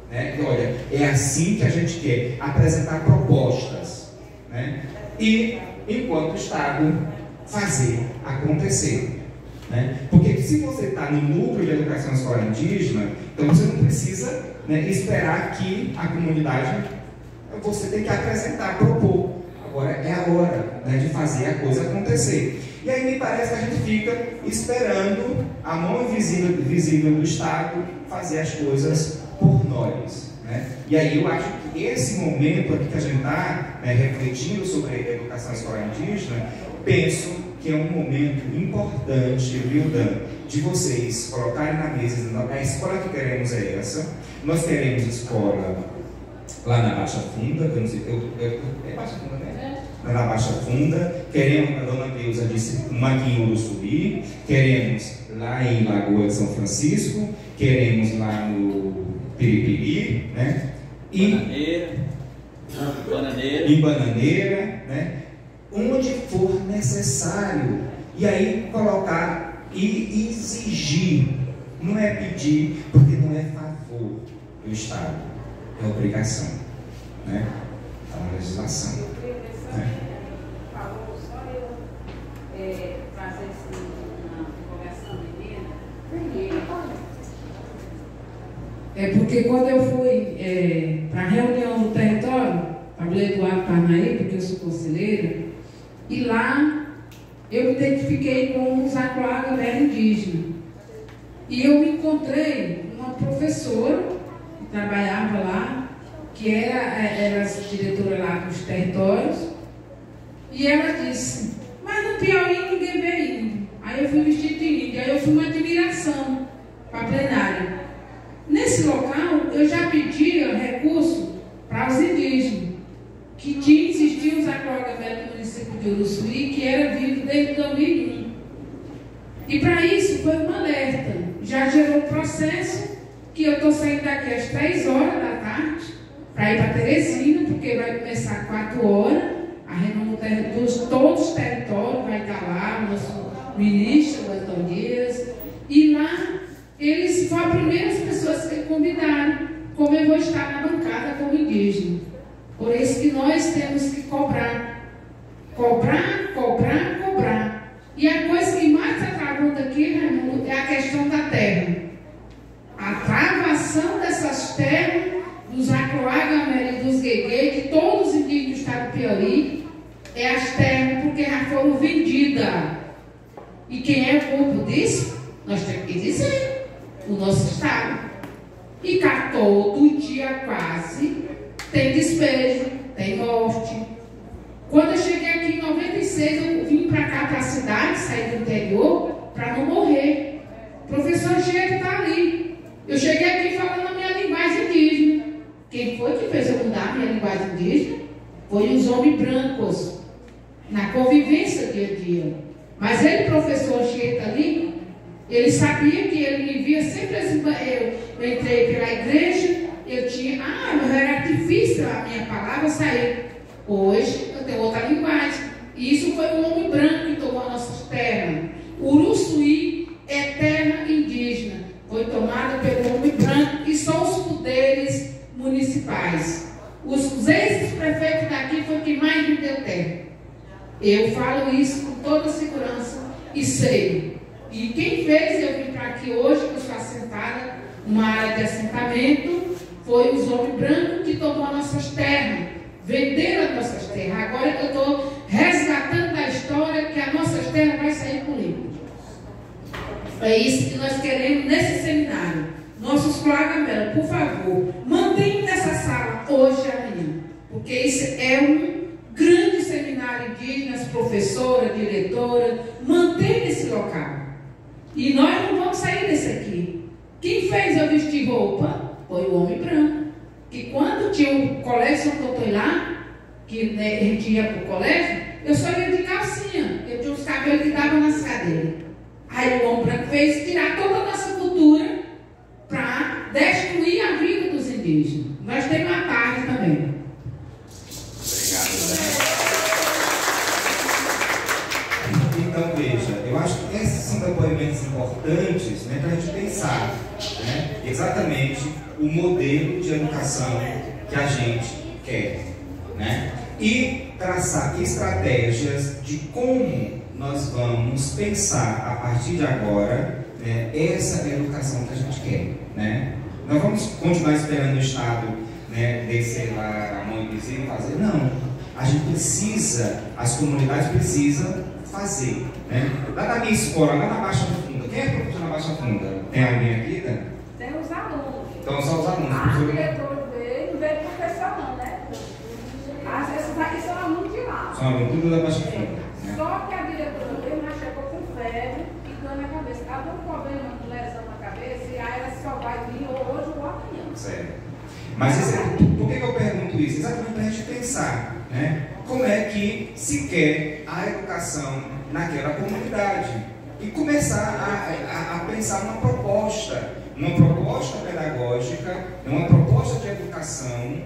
né? Olha, é assim que a gente quer apresentar propostas, né? E enquanto o Estado fazer acontecer. né? Porque se você está no núcleo de educação escolar indígena, então você não precisa, né, esperar que a comunidade, você tem que apresentar, propor. Agora é a hora, né, de fazer a coisa acontecer. E aí me parece que a gente fica esperando a mão invisível do Estado fazer as coisas por nós, né? E aí eu acho que esse momento aqui que a gente está, né, refletindo sobre a educação escolar indígena, penso que é um momento importante, viu, Dan, de vocês colocarem na mesa, a escola que queremos é essa. Nós queremos escola lá na Baixa Funda, que eu não sei, é Baixa Funda, né? Na Baixa Funda, queremos, a Dona Deusa disse, aqui em Uruçuí, queremos lá em Lagoa de São Francisco, queremos lá no Piripiri, né? Em Bananeira, né? Onde for necessário. E aí colocar e exigir, não é pedir, porque não é favor do Estado, é obrigação, né? É uma legislação. Falou só eu fazer uma divulgação de emenda. É porque quando eu fui para a reunião do território, Pablo Eduardo Parnaíba, porque eu sou conselheira, e lá eu me identifiquei com os Acuaga Velha Indígena. E eu me encontrei uma professora que trabalhava lá, que era a diretora lá dos territórios, e ela disse, mas no Piauí ninguém vê índio. Aí eu fui vestido de índio, aí eu fui uma admiração para a plenária. Nesse local, eu já pedia recurso para os indígenas, que existiam os Acuaga Velha no município de Uruçuí, que era vivo desde 2001. E para isso foi um alerta. Já gerou processo que eu estou saindo daqui às 3 horas da tarde para ir para Teresina, porque vai começar às 4 horas. A reunião de todos os territórios vai estar lá, o nosso ministro, o Antônio Dias. E lá, eles foram as primeiras pessoas que convidaram, como eu vou estar na bancada como indígena. Por isso que nós temos que cobrar. Cobrar, cobrar, cobrar. E a coisa que mais está travando aqui, Raimundo, é a questão da terra. A travação dessas terras, dos Acuaga e dos Gueguê, de todos os indígenas do estado do Piauí, é as terras porque já foram vendidas. E quem é o culpa disso? Nós temos que dizer, o nosso estado. E cá todo dia quase tem despejo, tem morte. Quando eu cheguei aqui em 96, eu vim para cá, para a cidade, saí do interior, para não morrer. O professor Gero está ali. Eu cheguei aqui falando a minha linguagem indígena. Quem foi que fez eu mudar a minha linguagem indígena? Foi os homens brancos, na convivência dia a dia. Mas ele, professor Gero ali, ele sabia que ele me via sempre assim, eu entrei pela igreja, eu tinha, era difícil a minha palavra sair. Hoje eu tenho outra linguagem. E isso foi um homem branco que tomou nossas terras. Uruçuí é terra indígena. Foi tomada pelo homem branco e são os poderes municipais. Os ex-prefeitos daqui foi quem mais me deu terra. Eu falo isso com toda segurança e sei. E quem fez eu vir para aqui hoje, que eu estou assentada numa área de assentamento, foi os homens brancos que tomou nossas terras, venderam as nossas terras. Agora eu estou resgatando da história que as nossas terras vai sair por limpo. É isso que nós queremos nesse seminário. Nossos colegas, por favor, mantenham nessa sala hoje e amanhã, porque isso é um grande seminário indígena, as professoras, diretoras, mantenham esse local. E nós não vamos sair desse aqui. Quem fez eu vestir roupa foi o homem branco. Que quando tinha o colégio São Antônio lá, que né, a gente ia para o colégio, eu só ia de calcinha. Eu tinha os cabelos que davam nas cadeiras. Aí o homem branco fez tirar toda a nossa cultura para destruir a vida dos indígenas. Nós temos uma parte também. Então, veja, eu acho que esses são depoimentos importantes, né, para a gente pensar, né, exatamente o modelo de educação que a gente quer, né? E traçar estratégias de como nós vamos pensar a partir de agora, né, essa educação que a gente quer, né? Nós vamos continuar esperando o Estado, né, descer lá a mão e dizer e fazer? Não, a gente precisa, as comunidades precisam fazer, né? Lá na minha escola, lá na Baixa Funda, quem é professor na Baixa Funda? Tem alguém aqui, né? Tem os alunos. Então só os alunos. A diretora veio, não veio professor não, né? Às vezes aqui são alunos de lá. São alunos tudo da Baixa Funda. Né? Só que a diretora veio, mas chegou com febre e dor na cabeça. Ela tem um problema de lesão na cabeça e aí ela só vai vir hoje ou amanhã. Certo. Mas por que eu pergunto isso? Exatamente para a gente pensar, né? Como é que se quer a educação naquela comunidade e começar a pensar uma proposta pedagógica, uma proposta de educação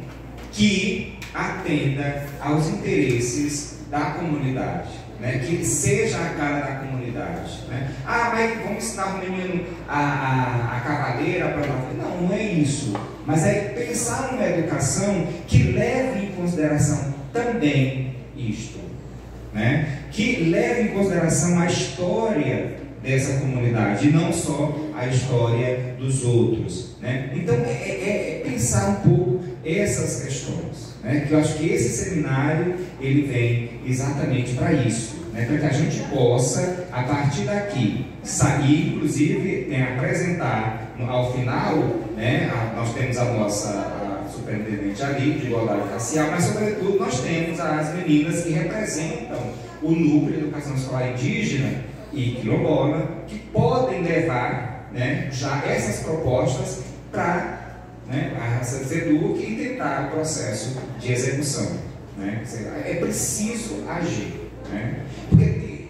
que atenda aos interesses da comunidade, né? Que seja a cara da comunidade, né? Ah, mas vamos ensinar o menino a cavaleira para lá. Não é isso. Mas é pensar numa educação que leve em consideração também isto, né? Que leve em consideração a história dessa comunidade e não só a história dos outros, né? Então é pensar um pouco essas questões, né? Que eu acho que esse seminário ele vem exatamente para isso, né? Para que a gente possa a partir daqui sair, inclusive, né, apresentar ao final, né? Nós temos a nossa superintendente ali de igualdade racial, mas sobretudo nós temos as meninas que representam o núcleo de educação escolar indígena e quilombola, que podem levar, né, já essas propostas para, né, a SEDUC e tentar o processo de execução, né? É preciso agir, né? Porque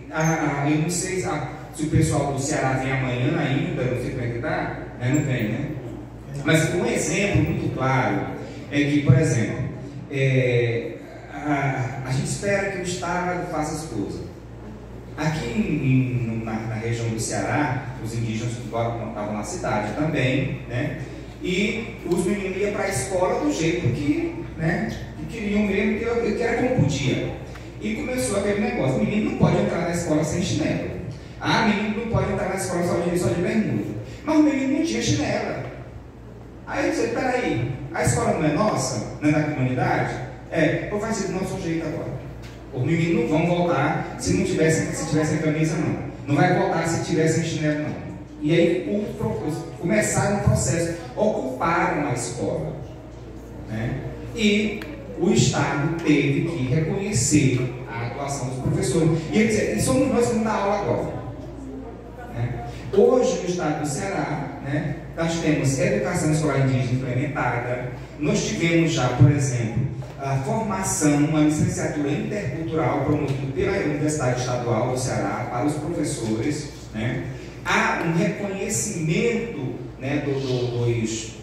eu não sei se o pessoal do Ceará vem amanhã ainda, não sei como é que está, né? Não vem, né? Mas um exemplo muito claro é que, por exemplo, a gente espera que o Estado faça as coisas. Aqui na região do Ceará, os indígenas estavam na cidade também, né? E os meninos iam para a escola do jeito que, né, que queriam mesmo, que era como podia. E começou aquele negócio: o menino não pode entrar na escola sem chinelo. Ah, menino não pode entrar na escola só de bermuda. Mas o menino não tinha chinela. Aí eu disse: peraí, a escola não é nossa? Não é da comunidade? Ou vai ser do nosso jeito agora. Os meninos não vão voltar se tivessem camisa, não. Não vai voltar se tivessem chinelo, não. E aí começaram o processo, ocuparam a escola, né? E o Estado teve que reconhecer a atuação dos professores. E ele disse: e somos nós que vamos dar aula agora, né? Hoje, no estado do Ceará, né, nós temos educação escolar indígena implementada. Nós tivemos já, por exemplo, a formação, uma licenciatura intercultural promovida pela Universidade Estadual do Ceará para os professores, né? Há um reconhecimento, né, dos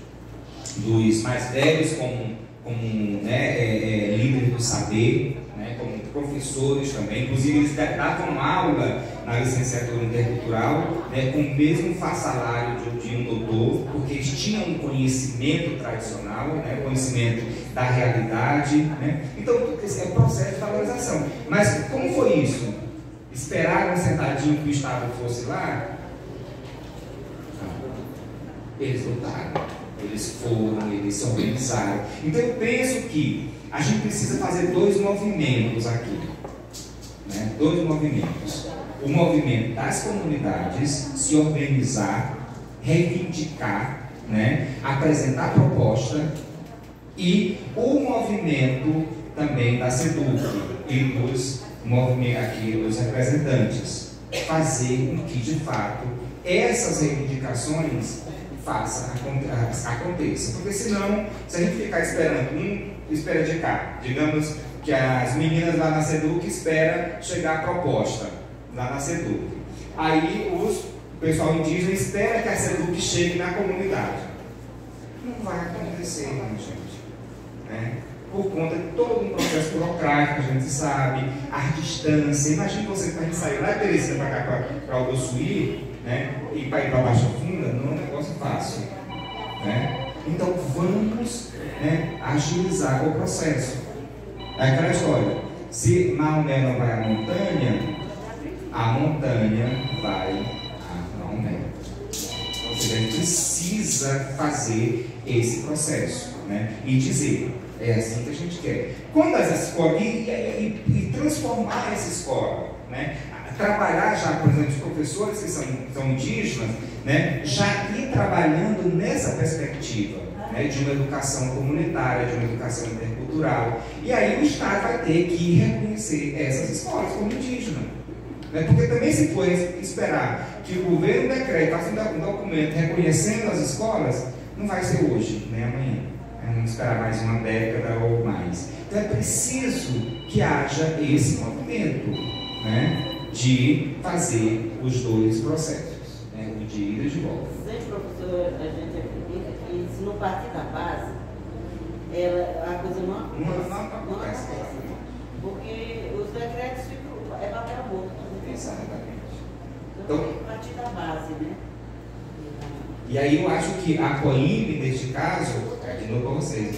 mais velhos como líderes do saber, né, como professores também. Inclusive eles davam aula na licenciatura intercultural, né, com o mesmo salário de um doutor, porque eles tinham um conhecimento tradicional, né, conhecimento da realidade, né? Então esse é o processo de valorização. Mas como foi isso? Esperaram sentadinho que o Estado fosse lá? Eles lutaram, eles foram, eles se organizaram. Então eu penso que a gente precisa fazer dois movimentos aqui, né? Dois movimentos. O movimento das comunidades se organizar, reivindicar, né? Apresentar proposta, e o movimento também da SEDUC e dos representantes fazer com que de fato essas reivindicações aconteçam. Porque senão, se a gente ficar esperando, espera de cá, digamos que as meninas lá na SEDUC esperam chegar a proposta lá na SEDUC. Aí o pessoal indígena espera que a SEDUC chegue na comunidade. Não vai acontecer, não, gente. Né? Por conta de todo um processo burocrático, a gente sabe, a distância. Imagina você que a gente saiu lá de Teresina para cá, para o Suí, né? E para ir para Baixa Funda, não é um negócio fácil, né? Então vamos, né, agilizar o processo. É aquela história: Se Maomé não vai à montanha, a montanha vai a Maomé. Ou seja, a gente precisa fazer esse processo, né? E dizer, é assim que a gente quer. Quando as escolas, e transformar essa escola, né? Trabalhar já, por exemplo, os professores que são indígenas, né? Já ir trabalhando nessa perspectiva, né? De uma educação comunitária, de uma educação intercultural. E aí o Estado vai ter que reconhecer essas escolas como indígenas. Né? Porque também se for esperar que o governo decrete, faça um documento reconhecendo as escolas, não vai ser hoje, nem amanhã. Vamos esperar mais uma década ou mais. Então é preciso que haja esse movimento, né? De fazer os dois processos, né? O de ida e de volta. Sempre, professor, a gente acredita que se não partir da base, a coisa não acontece. Porque os decretos ficam, é papel morto. Exatamente. Então tem que partir da base, né? E aí eu acho que a COIMB, neste caso, de novo para vocês,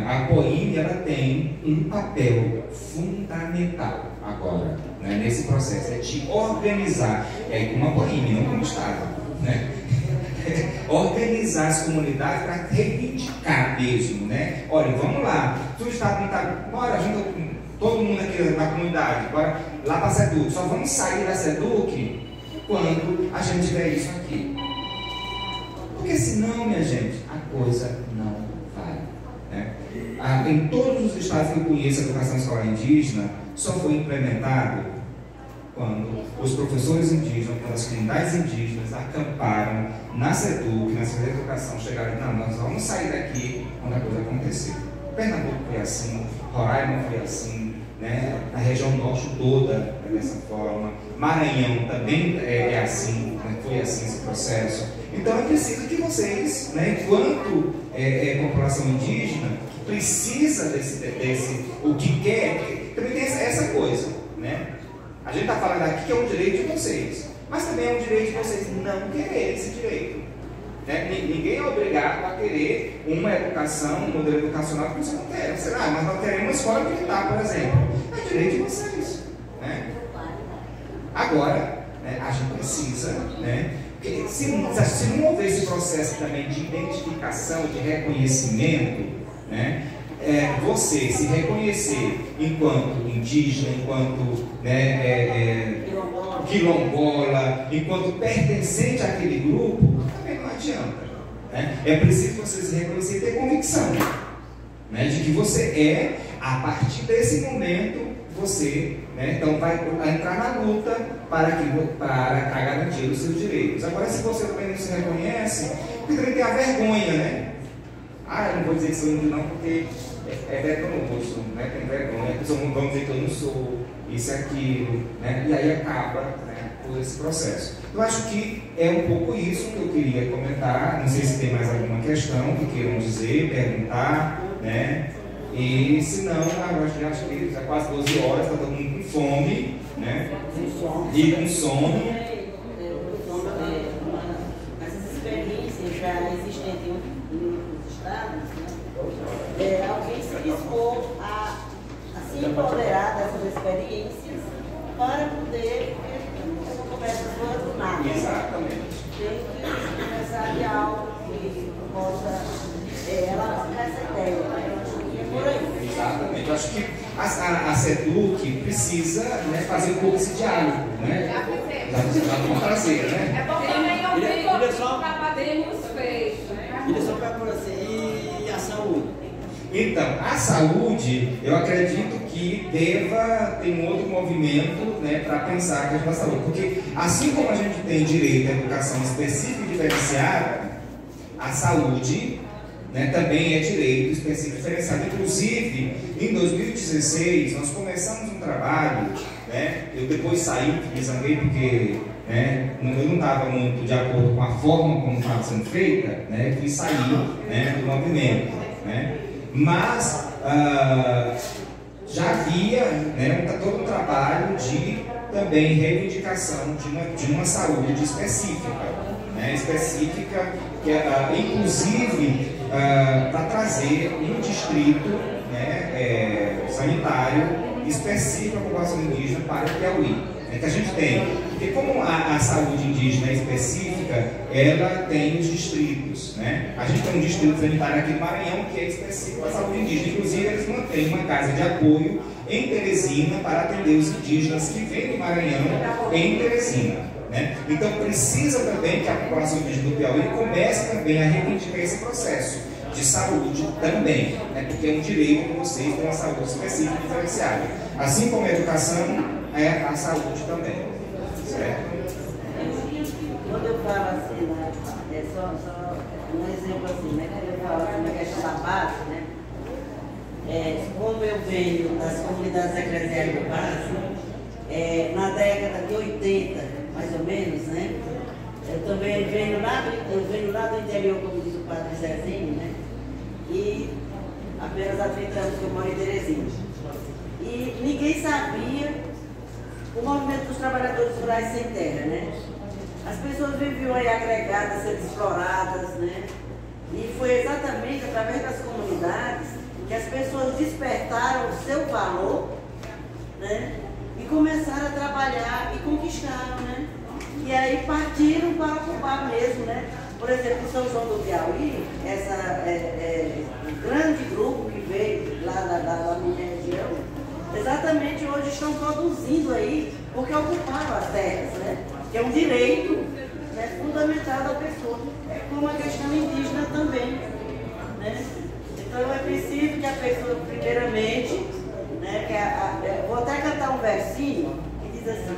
a COIMB ela tem um papel fundamental agora, né, nesse processo, é de organizar, como a COIMB, não como Estado, né? Organizar as comunidades para reivindicar mesmo, né? Olha, vamos lá, se o Estado não está, bora, junta todo mundo aqui na comunidade, bora lá para a SEDUC, só vamos sair da SEDUC quando a gente tiver isso aqui. Porque senão, minha gente, a coisa não vai, né? Em todos os estados que eu conheço a educação escolar indígena, só foi implementado quando os professores indígenas, quando as comunidades indígenas acamparam na SEDUC, na Secretaria de Educação, chegaram e não, nós vamos sair daqui quando a coisa acontecer. Pernambuco foi assim, Roraima foi assim, né? A região norte toda é dessa forma, Maranhão também é assim, né? Foi assim esse processo. Então é preciso que vocês, né, enquanto população indígena, precisa desse o que quer, também tem essa coisa, né? A gente está falando aqui que é um direito de vocês, mas também é um direito de vocês não quererem esse direito. Né? Ninguém é obrigado a querer uma educação, um modelo educacional que você não quer. Você, mas nós queremos uma escola militar, por exemplo. É direito de vocês. Né? Agora, né, a gente precisa, né, se não houver esse processo também de identificação, de reconhecimento, né, você se reconhecer enquanto indígena, enquanto quilombola, enquanto pertencente àquele grupo, também não adianta. Né? É preciso você se reconhecer e ter convicção, né, de que você a partir desse momento, você, né, então vai entrar na luta para garantir os seus direitos. Agora, se você também não se reconhece, porque também tem a vergonha, né? Eu não vou dizer que sou índio não, porque é vergonhoso, né? Tem vergonha, vamos dizer que eu não sou isso e aquilo, né? E aí acaba, né, todo esse processo. Eu acho que é um pouco isso que eu queria comentar. Não sei se tem mais alguma questão que queiram dizer, perguntar, né? E se não, agora acho que já quase 12 horas, está todo mundo com fome, né? E com sono. Essas experiências já existentes em outros estados, né? Alguém se dispor a se empoderar dessas experiências para poder começar do nada. Exatamente. Tem que começar de algo que possa ela essa ideia, né? Por aí. Exatamente. Eu acho que a SEDUC precisa, né, fazer um pouco esse diálogo, né? Já vamos trazer, né? É bom também ouvir o que só trabalhamos fez. Queria só perguntar assim, e a saúde? Então, a saúde, eu acredito que deva ter um outro movimento, né, para pensar a questão da saúde. Porque assim como a gente tem direito à educação específica e diferenciada, a saúde, né, também é direito específico diferenciado. Inclusive, em 2016, nós começamos um trabalho, né, eu depois saí, me zanguei porque, né, eu não estava muito de acordo com a forma como estava sendo feita, né, fui sair, né, do movimento. Né, mas já havia, né, todo um trabalho de também reivindicação de uma saúde específica, né, que inclusive para trazer um distrito, né, São sanitário específico à população indígena para o Piauí. É que a gente tem, porque como a saúde indígena é específica, ela tem os distritos, né? A gente tem um distrito sanitário aqui no Maranhão que é específico para a saúde indígena, inclusive eles mantêm uma casa de apoio em Teresina para atender os indígenas que vêm do Maranhão em Teresina, né? Então precisa também que a população indígena do Piauí comece também a reivindicar esse processo de saúde também, né? Porque é um direito de vocês ter uma saúde específica e diferenciada. Assim como a educação, é a saúde também, certo? Quando eu falo assim, né, é só um exemplo assim, né? Quando eu falo assim, na questão da base, né? Como eu venho das comunidades eclesiais de base, na década de 80, mais ou menos, né? Eu também venho lá do interior, como diz o padre Zezinho, né? E apenas há 30 anos que eu moro em Teresina. E ninguém sabia o movimento dos trabalhadores rurais sem terra, né? As pessoas viviam aí agregadas, sendo exploradas, né? E foi exatamente através das comunidades que as pessoas despertaram o seu valor, né? E começaram a trabalhar e conquistaram, né? E aí partiram para ocupar mesmo, né? Por exemplo, em São João do Piauí, um grande grupo que veio lá da minha região, exatamente hoje estão produzindo aí, porque ocuparam as terras, né? Que é um direito, né, fundamental da pessoa, como a questão indígena também, né? Então é preciso que a pessoa, primeiramente, né, vou até cantar um versinho que diz assim: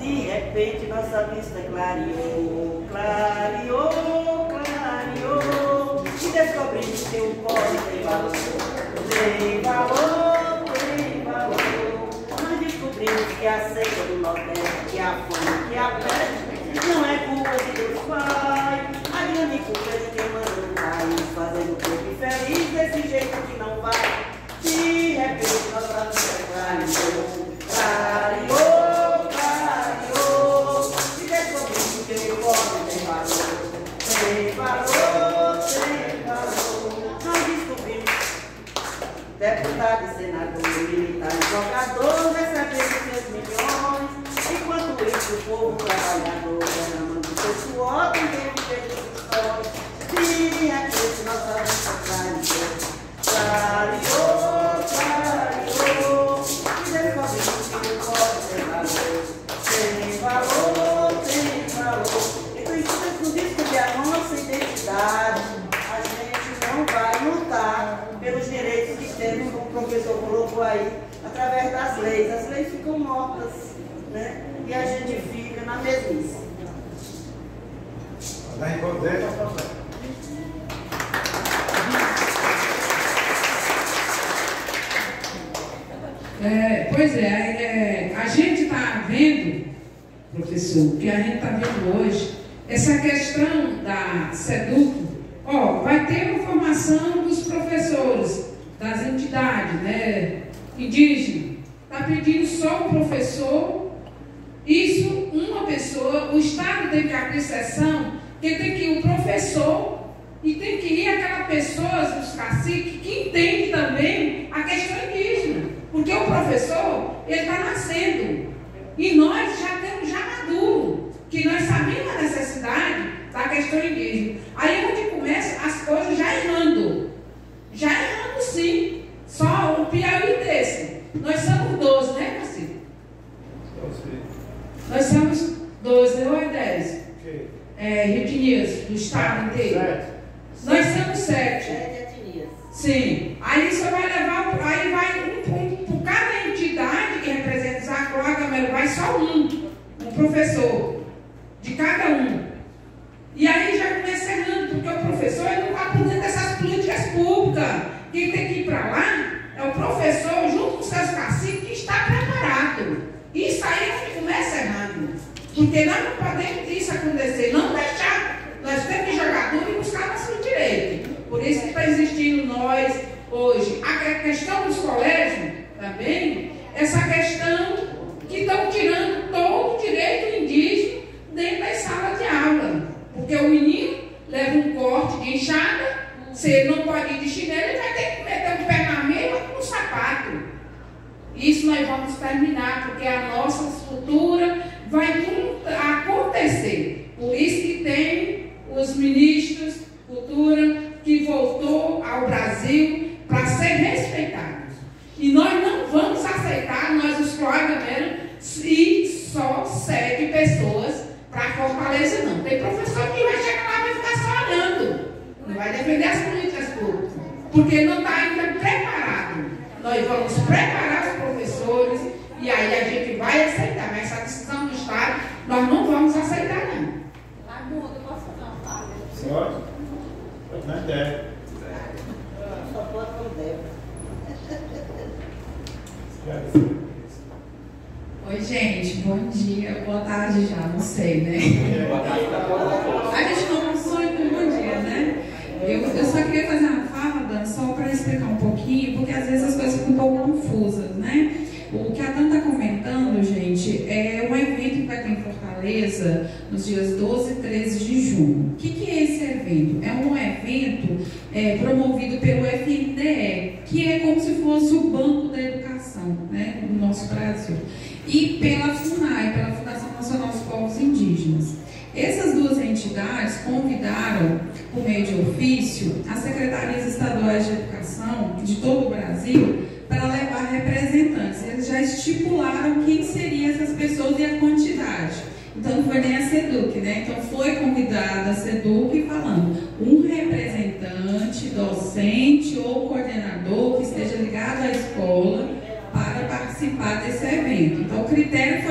de repente nossa vista clareou, clareou, clareou, e descobrimos que o pobre tem valor, tem valor, tem valor. Nós descobrimos que a seca do Nordeste, que a fome, que a peste, não é culpa de Deus Pai, a grande culpa é de quem manda no país, fazendo o povo infeliz desse jeito que não vai. De repente nossa vista clareou, clareou, clareou, e descobrimos que o pobre tem valor, tem valor, tem valor. Nós descobrimos deputado, senador, militar e jogador recebendo seus milhões, enquanto isso o povo trabalhador derramando seu suor, ninguém fez as histórias. De repente nossa vista clareou, clareou, clareou, e descobrimos que o pobre tem valor, tem valor, tem valor. Então isso nos descobrir a nossa identidade, a gente não vai lutar pelos direitos que temos, como o professor colocou aí, através das leis. As leis ficam mortas, né? E a gente fica na mesmice. Pois é, a gente está vendo, professor, que a gente está vendo hoje, essa questão da SEDUC. Vai ter uma formação dos professores, das entidades, né, indígenas. Está pedindo só um professor, isso, uma pessoa. O Estado tem que abrir sessão, que tem que ir o professor e tem que ir aquela pessoa, os caciques, que entende também a questão indígena. Porque o professor, ele está nascendo. E nós já temos maduro, que nós sabemos a necessidade da questão indígena. Aí é onde começa as coisas já errando. Já errando sim. Só um Piauí desse. Nós somos 12, né, Cacique? Nós somos 12, né, ou é 10? Rio de Janeiro, do estado inteiro. 7. Nós somos 7. 7 etnias. Sim. Aí você vai levar, aí vai por cada entidade que representa os Zacroa, vai só um professor de cada um. E aí já começa errando, porque o professor não está por dentro dessas políticas públicas. Quem tem que ir para lá é o professor, junto com seus caciques, que está preparado. Isso aí é que começa errando. Porque nós não podemos isso acontecer, não deixar. Nós temos que jogar tudo e buscar nosso direito. Por isso que está existindo nós hoje. A questão dos colégios também, essa questão que estão tirando todo o direito indígena dentro das salas de aula. Porque o menino leva um corte de enxada, se ele não pode ir de chinelo, ele vai ter que meter um pé na meia ou no sapato. cultura, vai tudo acontecer. Por isso que tem os ministros de cultura que voltou ao Brasil para ser respeitados. E nós não vamos aceitar, nós os Cloagameiros, e só segue pessoas para Fortaleza, não. Tem professor que vai chegar lá e vai ficar só olhando. Não vai defender as políticas públicas, porque não está ainda preparado. Nós vamos preparar os professores e aí a gente vai aceitar. Mas essa decisão do Estado, nós não vamos aceitar, não. Pode? Pode na ideia. Só pode quando deve. Oi, gente, bom dia, boa tarde já, não sei, né? A gente não sonha com bom dia, né? Eu só queria fazer uma fala, Dan, só para explicar um pouquinho, porque às vezes as coisas ficam um pouco confusas, né? O que a Dan está comentando, gente, é um evento que vai ter em Fortaleza nos dias 12 e 13 de junho. O que é esse evento? É um evento promovido pelo FNDE, que é como se fosse o Banco da Educação, né, do nosso Brasil, e pela FUNAI, pela Fundação Nacional dos Povos Indígenas. Essas duas entidades convidaram, por meio de ofício, as secretarias estaduais de educação de todo o Brasil para levar representantes. Eles já estipularam quem seriam essas pessoas e a quantidade. Então não foi nem a SEDUC, né? Então foi convidada a SEDUC falando um representante, docente ou coordenador que esteja ligado à escola para participar desse evento. Então o critério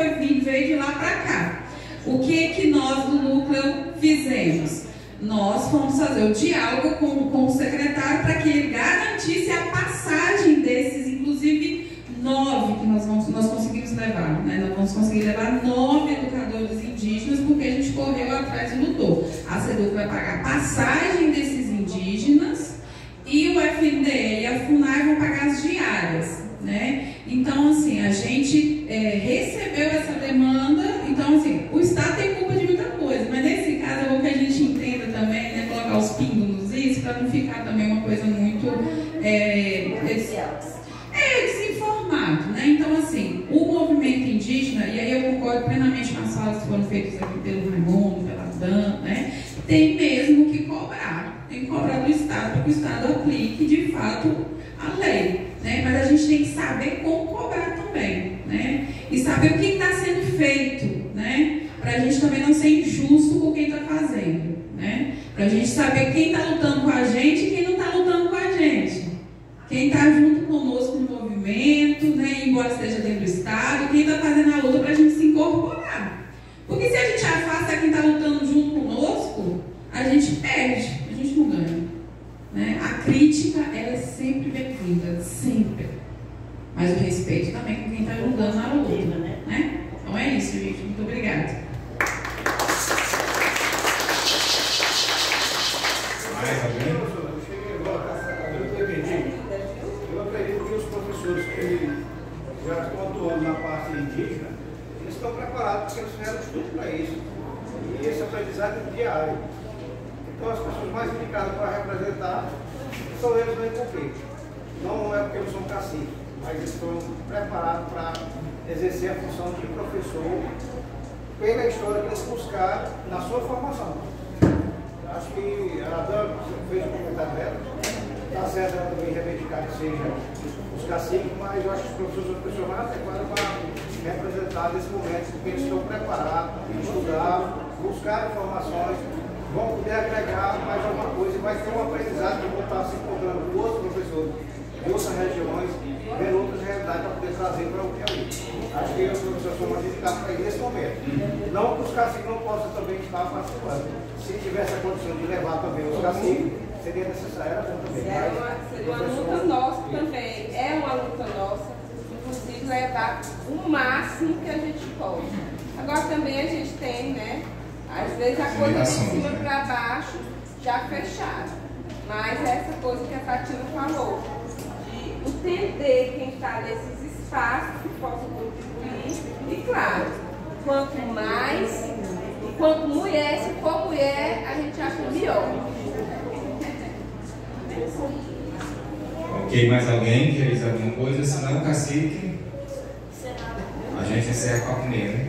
veio de lá para cá. O que nós do núcleo fizemos? Nós fomos fazer o diálogo com o secretário para que ele garantisse a passagem desses, inclusive 9 que nós conseguimos levar, né? Nós vamos conseguir levar 9 educadores indígenas, porque a gente correu atrás e lutou. A SEDUC vai pagar a passagem desses indígenas e o FNDE e a FUNAI vão pagar as diárias, né? Então, assim, a gente recebeu essa demanda. Então, assim, o Estado tem culpa de muita coisa, mas nesse caso é bom que a gente entenda também, né, colocar os pingos nos is, para não ficar também uma coisa muito desinformado, né? Então, assim, o movimento indígena, e aí eu concordo plenamente com as falas que foram feitas aqui pelo Raimundo, pela Dan, né? Tem mesmo que cobrar, tem que cobrar do Estado, para que o Estado aplique de fato a lei, né? Mas a gente tem que saber como cobrar também, né? E saber o que está sendo feito, né? Para a gente também não ser injusto com quem está fazendo, né? Para a gente saber quem está lutando com a gente e quem não está lutando com a gente. Quem está junto conosco no movimento, né? Embora esteja dentro do Estado, quem está fazendo a luta para a gente se incorporar. Porque se a gente afasta quem está lutando junto conosco, a gente perde, a gente não ganha, né? A crítica, ela é sempre bem-vinda, sempre. Mas o respeito também com quem está ajudando na luta, né? Então é isso, gente. Muito obrigada. Mais alguém? Eu acredito que os professores que já estão atuando na parte indígena, eles estão preparados, porque eles fizeram estudo para isso. E esse aprendizado é diário. Então as pessoas mais indicadas para representar são eles no conflito. Não é porque eles são caciques, mas eles estão preparados para exercer a função de professor pela história que eles buscaram na sua formação. Acho que a Dan fez o comentário dela, está certo ela também reivindicar que seja os caciques, mas eu acho que os professores são pessoas mais adequadas para representar nesse momento, porque eles estão preparados, estudaram, buscaram informações, vão poder agregar mais alguma coisa e vai ter um aprendizado que vão estar se encontrando com outros professores de outras regiões, vendo outras realidades para poder trazer para o que é ali. Acho que os professores são mais indicados para ir nesse momento. Não que os caciques não possam também estar participando. Se tivesse a condição de levar também os caciques, seria necessário também. Seria uma luta nossa também. É uma luta nossa, inclusive levar o máximo que a gente pode. Agora também a gente tem, né? Às vezes a coisa de cima para baixo já fecharam. Mas essa coisa que a Fatina falou, de entender quem está nesses espaços que possam contribuir. E claro, quanto mais, quanto mulher, se for mulher, a gente acha melhor. Ok, mais alguém quer dizer alguma coisa? Se não, cacique, a gente encerra 4h30, né?